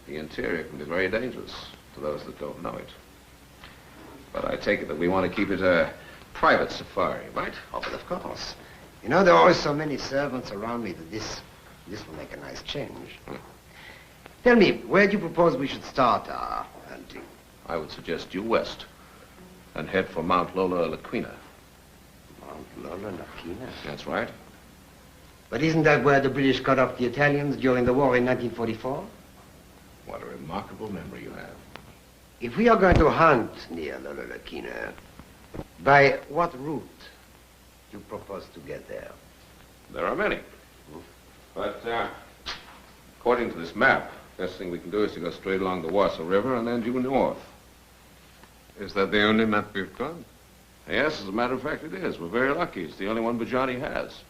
The interior can be very dangerous to those that don't know it. But I take it that we want to keep it a private safari, right? Oh, but of course. You know, there are always so many servants around me that this will make a nice change. Tell me, where do you propose we should start our hunting? I would suggest due west and head for Mount Lola Laquina. Mount Lola Laquina? That's right. But isn't that where the British cut off the Italians during the war in 1944? What a remarkable memory you have. If we are going to hunt near Lola Laquina, by what route do you propose to get there? There are many. But according to this map, the best thing we can do is to go straight along the Wassa River and then due north. Is that the only map we've got? Yes, as a matter of fact, it is. We're very lucky. It's the only one Bajani has.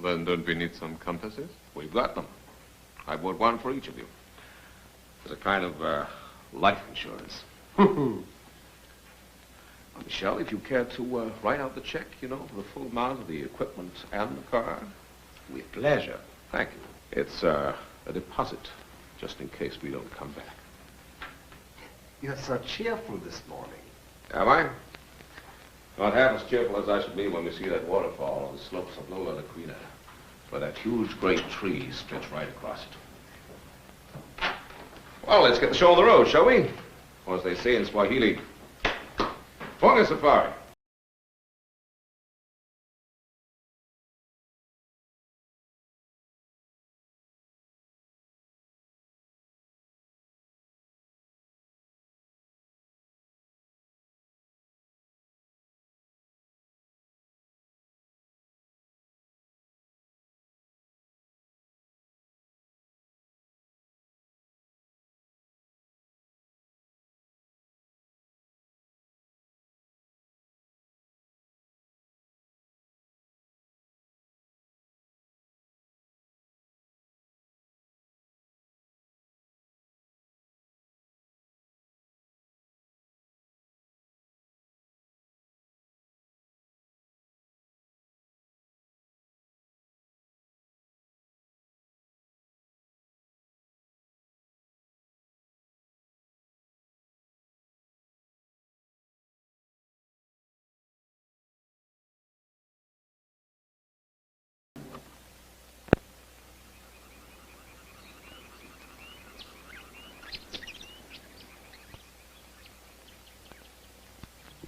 Then don't we need some compasses? We've got them. I bought one for each of you. It's a kind of life insurance. Michelle, if you care to write out the check, you know, for the full amount of the equipment and the car. With pleasure. Thank you. It's a deposit, just in case we don't come back. You're so cheerful this morning. Am I? Not half as cheerful as I should be when we see that waterfall on the slopes of Lola Laquina, where that huge great tree spreads right across it. Well, let's get the show on the road, shall we? Or as they say in Swahili, Funga Safari.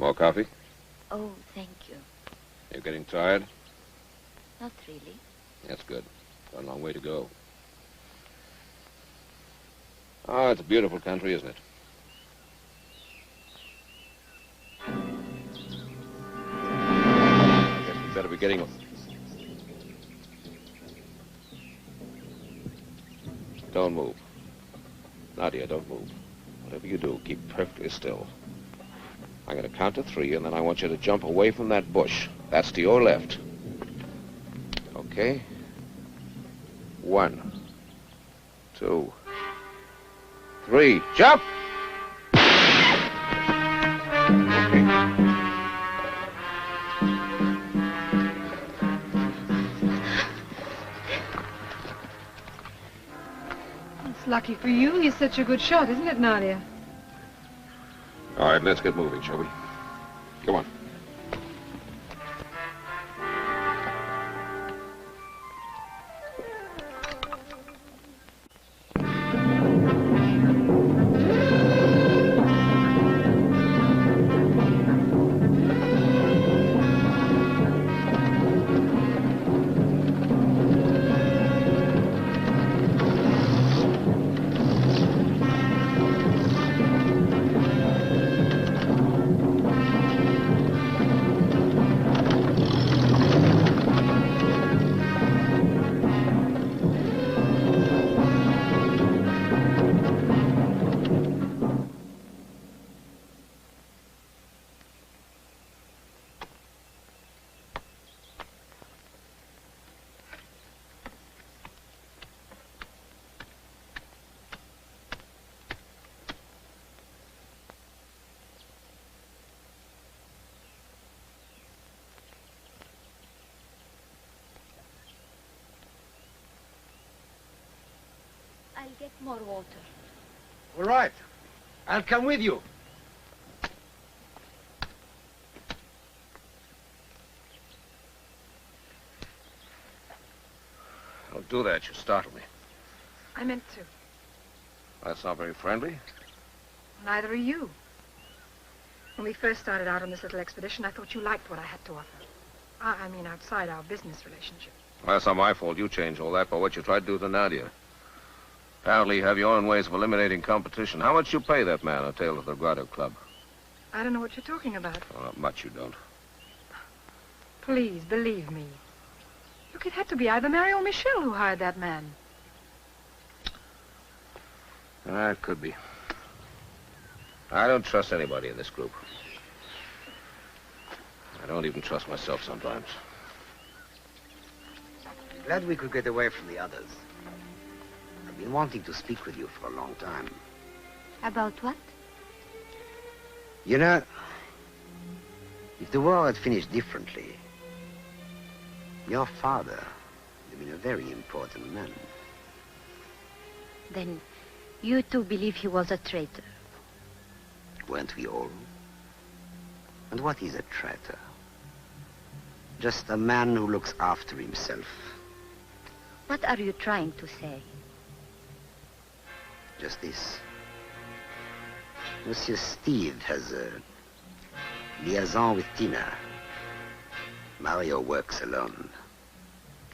More coffee? Oh, thank you. You're getting tired? Not really. That's good. Got a long way to go. Oh, it's a beautiful country, isn't it? I guess we better be getting... Don't move. Nadia, don't move. Whatever you do, keep perfectly still. I'm going to count to 3, and then I want you to jump away from that bush. That's to your left. Okay? 1, 2, 3. Jump! It's lucky for you. He's such a good shot, isn't it, Nadia? All right, let's get moving, shall we? Come on. I'll get more water. All right. I'll come with you. Don't do that. You startled me. I meant to. That's not very friendly. Neither are you. When we first started out on this little expedition, I thought you liked what I had to offer. I mean, outside our business relationship. Well, that's not my fault. You changed all that by what you tried to do to Nadia. Apparently, you have your own ways of eliminating competition. How much you pay that man a tail of the Grotto Club? I don't know what you're talking about. Well, not much you don't. Please, believe me. Look, it had to be either Mary or Michelle who hired that man. It could be. I don't trust anybody in this group. I don't even trust myself sometimes. Glad we could get away from the others. I've been wanting to speak with you for a long time. About what? You know, if the war had finished differently, your father would have been a very important man. Then you too believe he was a traitor? Weren't we all? And what is a traitor? Just a man who looks after himself. What are you trying to say? Just this. Monsieur Steve has a liaison with Tina. Mario works alone.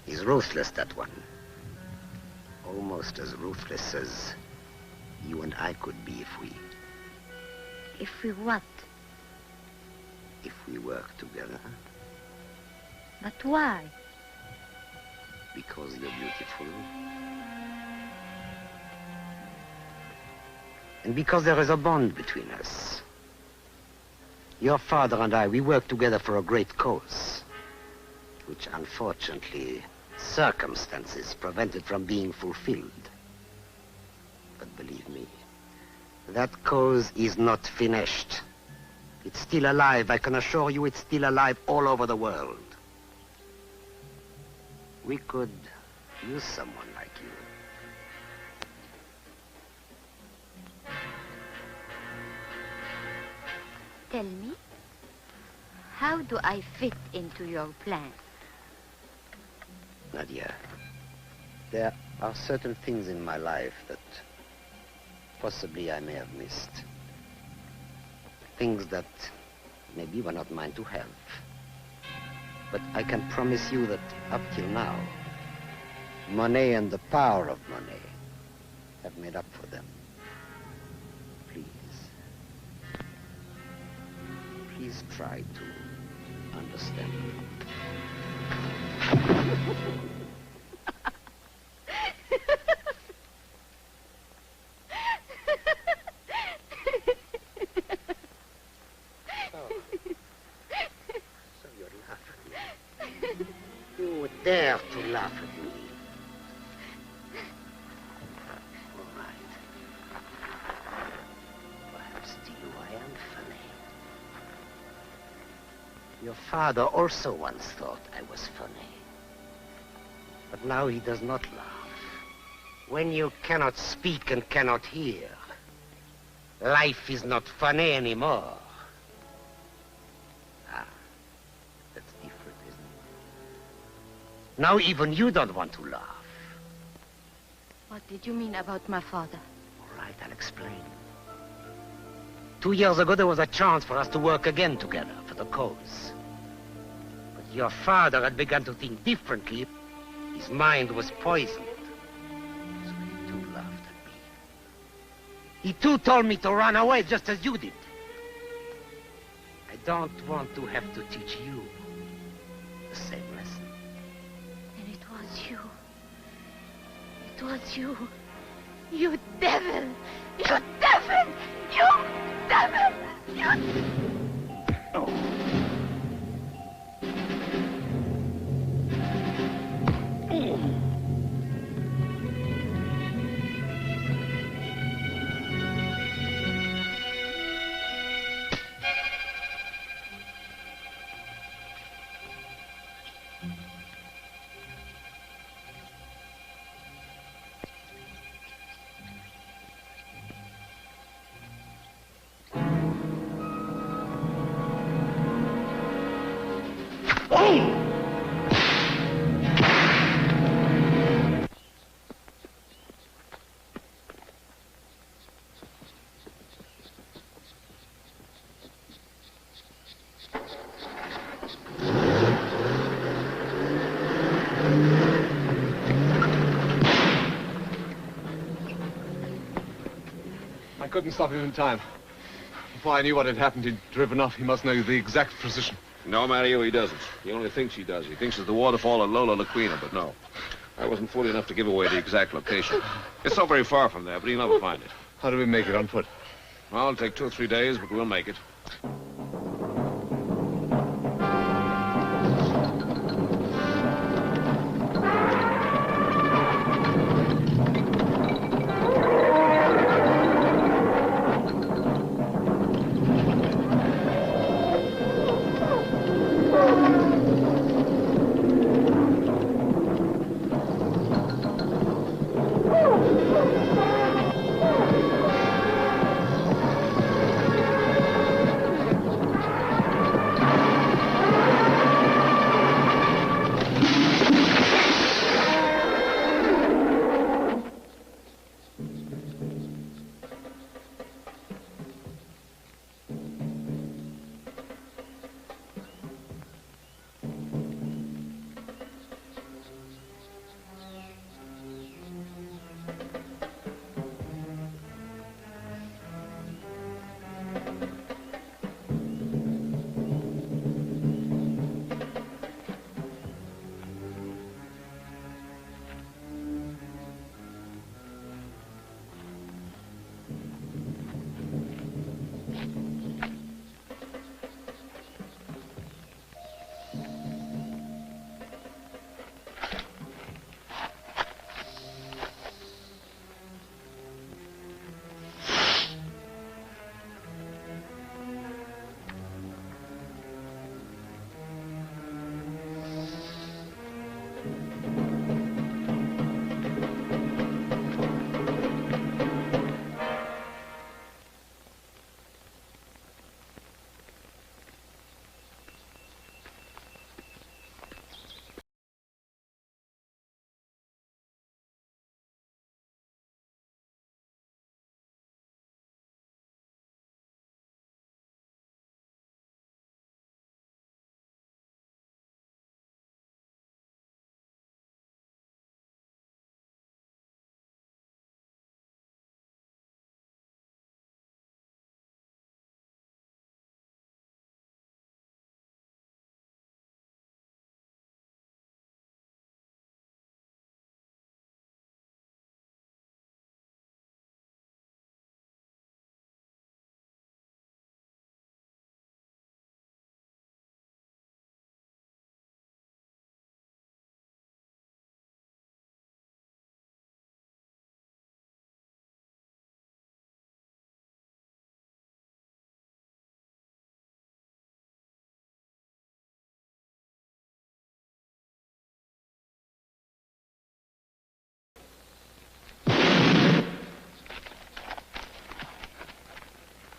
He's ruthless, that one. Almost as ruthless as you and I could be if we... If we what? If we work together. But why? Because you're beautiful. And because there is a bond between us. Your father and I, we work together for a great cause, which unfortunately circumstances prevented from being fulfilled. But believe me, that cause is not finished. It's still alive. I can assure you it's still alive all over the world. We could use someone like you. Tell me, how do I fit into your plan? Nadia, there are certain things in my life that possibly I may have missed. Things that maybe were not mine to have. But I can promise you that up till now, money and the power of money have made up for them. Please try to understand. So you laugh at me. You dare to laugh at me. All right. Perhaps to you I am funny. Your father also once thought I was funny. But now he does not laugh. When you cannot speak and cannot hear, life is not funny anymore. Ah, that's different, isn't it? Now even you don't want to laugh. What did you mean about my father? All right, I'll explain. 2 years ago, there was a chance for us to work again together for the cause. But your father had begun to think differently. His mind was poisoned. So he too laughed at me. He too told me to run away just as you did. I don't want to have to teach you the same lesson. And it was you. It was you. You devil! You devil! You devil! You... Oh. I couldn't stop him in time. Before I knew what had happened, he'd driven off. He must know the exact position. No, Mario, he doesn't. He only thinks he does. He thinks it's the waterfall at Lola Laquina, but no. I wasn't fool enough to give away the exact location. It's not very far from there, but he'll never find it. How do we make it on foot? Well, it'll take 2 or 3 days, but we'll make it.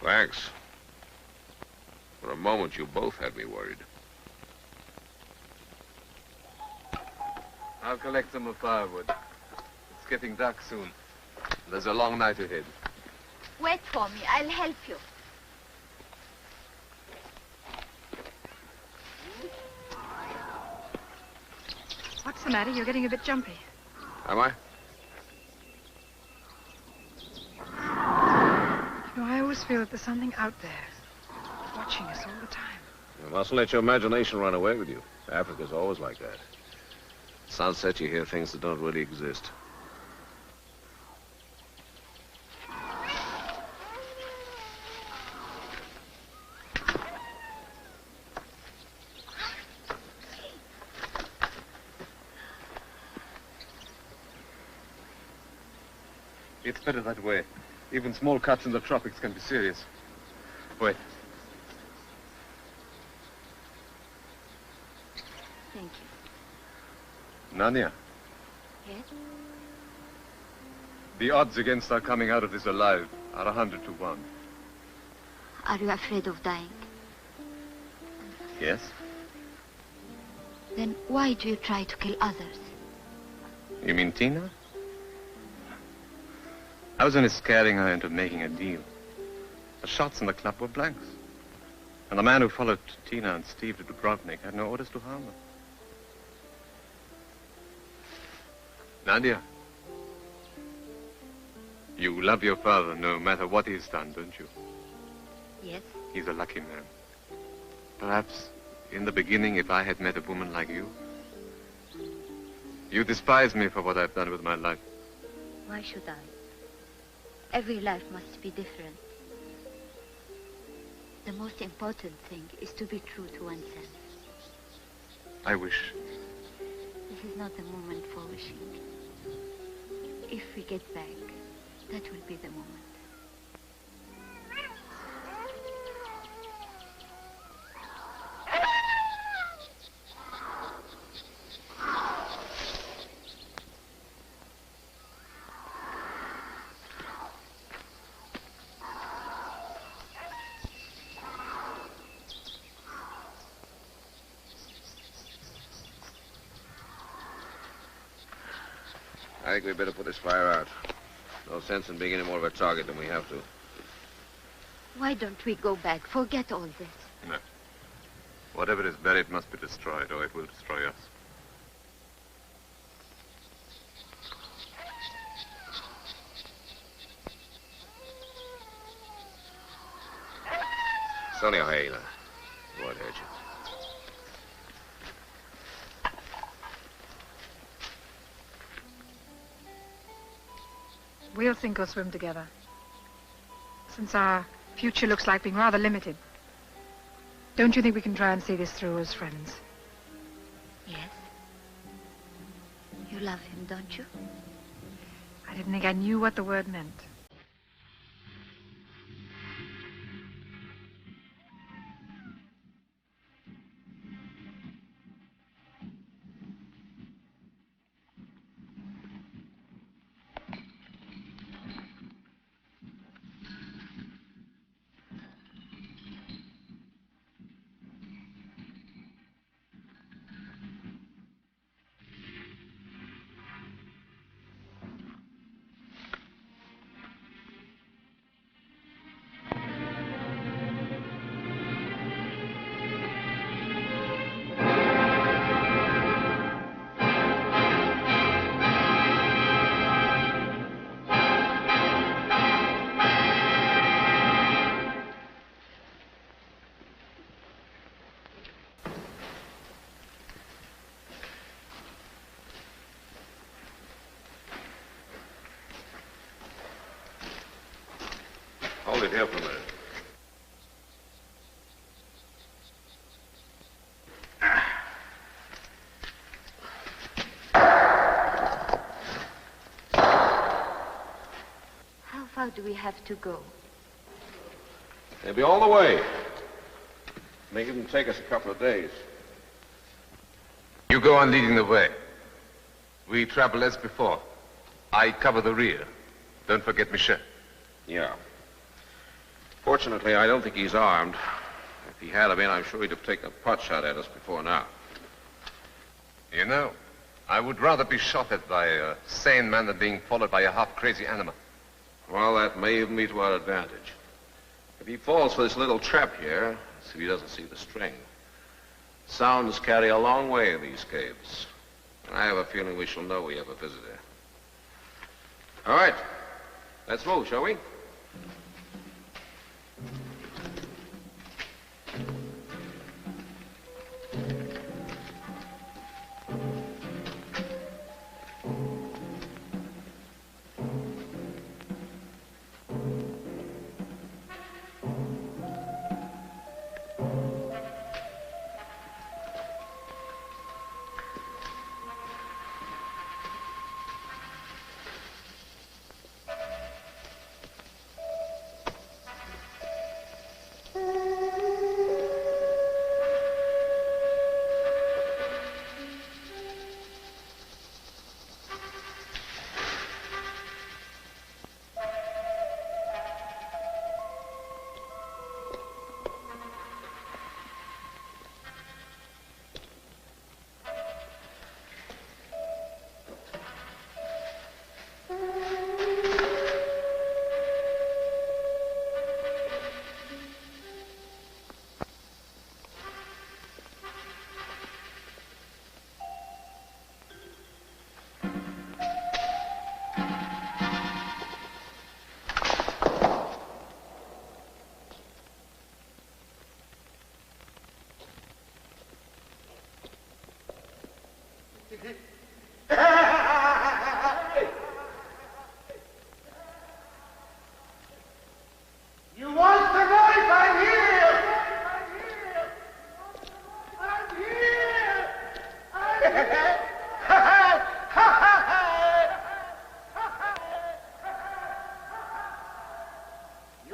Thanks. For a moment, you both had me worried. I'll collect some of firewood. It's getting dark soon. There's a long night ahead. Wait for me. I'll help you. What's the matter? You're getting a bit jumpy. Am I? You know, I always feel that there's something out there watching us all the time. You mustn't let your imagination run away with you. Africa's always like that. At sunset, you hear things that don't really exist. It's better that way. Even small cuts in the tropics can be serious. Wait. Thank you. Nadia, Yes? the odds against our coming out of this alive are 100 to 1. Are you afraid of dying? Yes? Then why do you try to kill others? You mean Tina? I was only scaring her into making a deal. The shots in the club were blanks. And the man who followed Tina and Steve to Dubrovnik had no orders to harm them. Nadia. You love your father no matter what he's done, don't you? Yes. He's a lucky man. Perhaps, in the beginning, if I had met a woman like you, you despise me for what I've done with my life. Why should I? Every life must be different. The most important thing is to be true to oneself. I wish. This is not the moment for wishing. If we get back, that will be the moment. I think we'd better put this fire out. No sense in being any more of a target than we have to. Why don't we go back? Forget all this. No. Whatever is buried must be destroyed, or it will destroy us. Sonny O'Hara. Won't hurt you. We'll sink or swim together. Since our future looks like being rather limited, don't you think we can try and see this through as friends? Yes. You love him, don't you? I didn't think I knew what the word meant. Hold it here for a minute. How far do we have to go? Maybe all the way. May even take us a couple of days. You go on leading the way. We travel as before. I cover the rear. Don't forget Michel. Yeah. Fortunately, I don't think he's armed. If he had been, I'm sure he'd have taken a pot shot at us before now. You know, I would rather be shot at by a sane man than being followed by a half-crazy animal. Well, that may even be to our advantage. If he falls for this little trap here, see if he doesn't see the string. Sounds carry a long way in these caves. I have a feeling we shall know we have a visitor. All right. Let's move, shall we?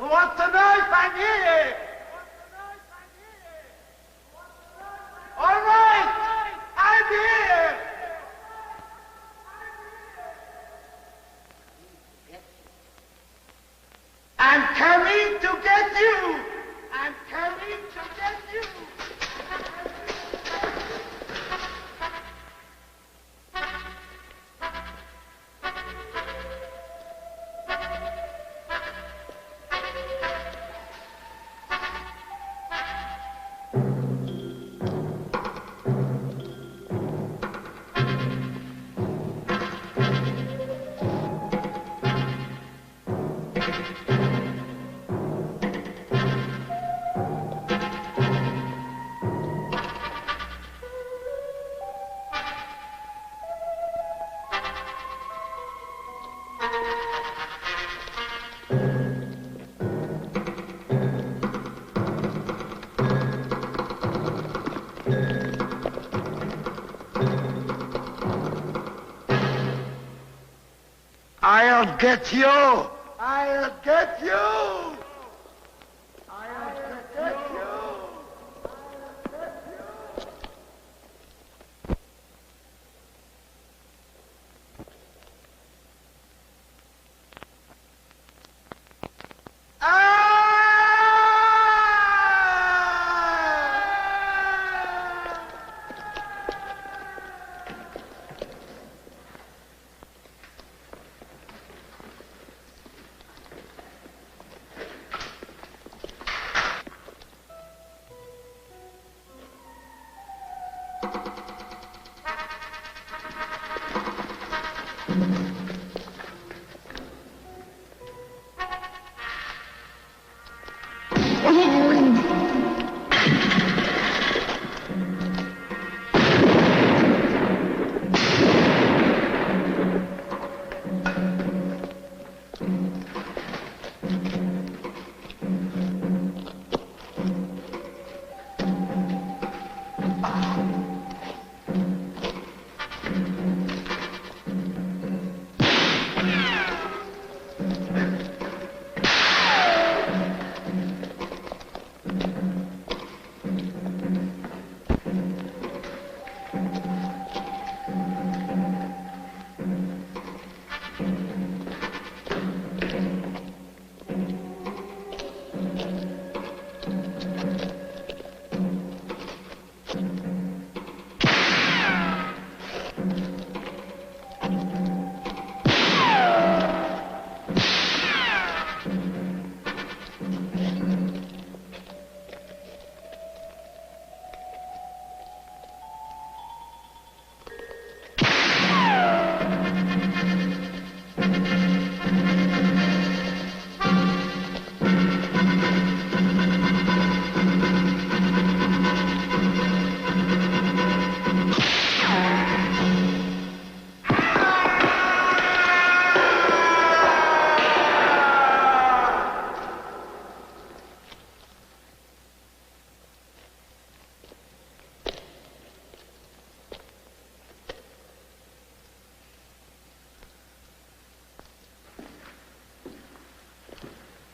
You want the knife? I'm here! All right! I'm here! I'm coming to get you! I'm coming to get you! I'll get you! I'll get you! I'll get you!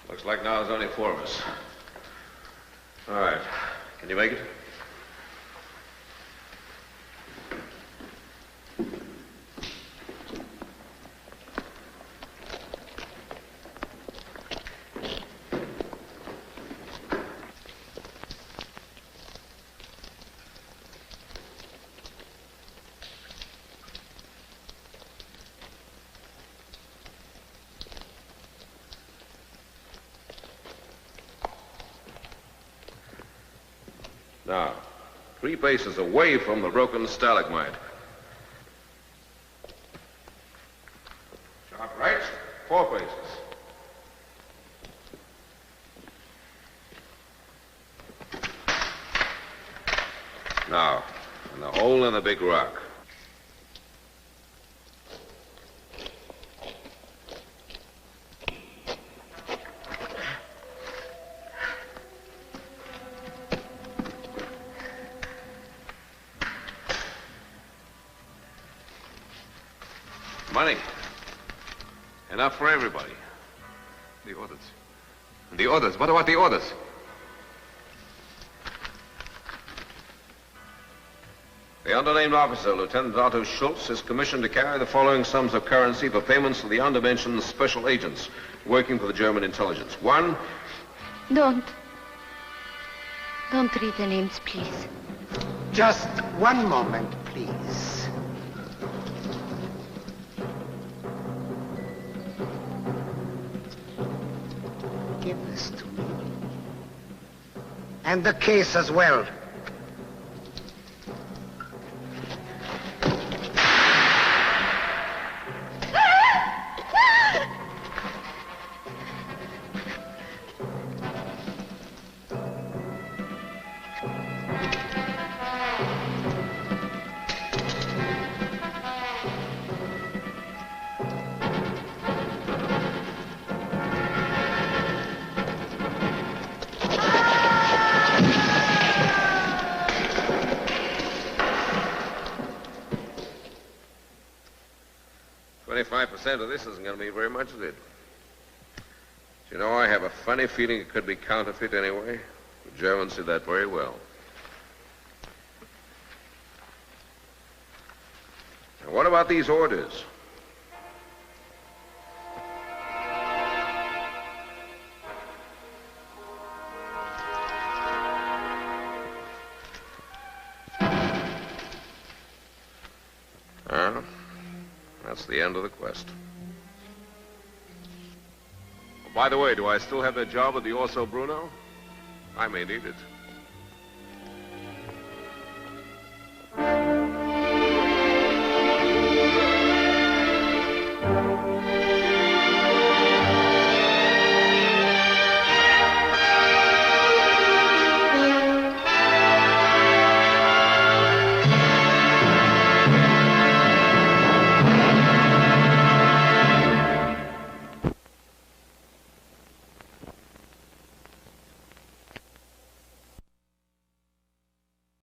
Looks like now there's only 4 of us. All right. Can you make it? Now, 3 paces away from the broken stalagmite. Sharp right, 4 paces. Now, in the hole in the big rock. Money. Enough for everybody. The orders. The orders. What about the orders? The undernamed officer, Lieutenant Otto Schultz, is commissioned to carry the following sums of currency for payments to the undermentioned special agents working for the German intelligence. 1. Don't read the names, please. Just one moment, please. Give this to me. And the case as well. Of this isn't going to be very much of it. You know, I have a funny feeling it could be counterfeit anyway. The Germans did that very well. Now, what about these orders? That's the end of the quest. Oh, by the way, do I still have that job at the Orso Bruno? I may need it.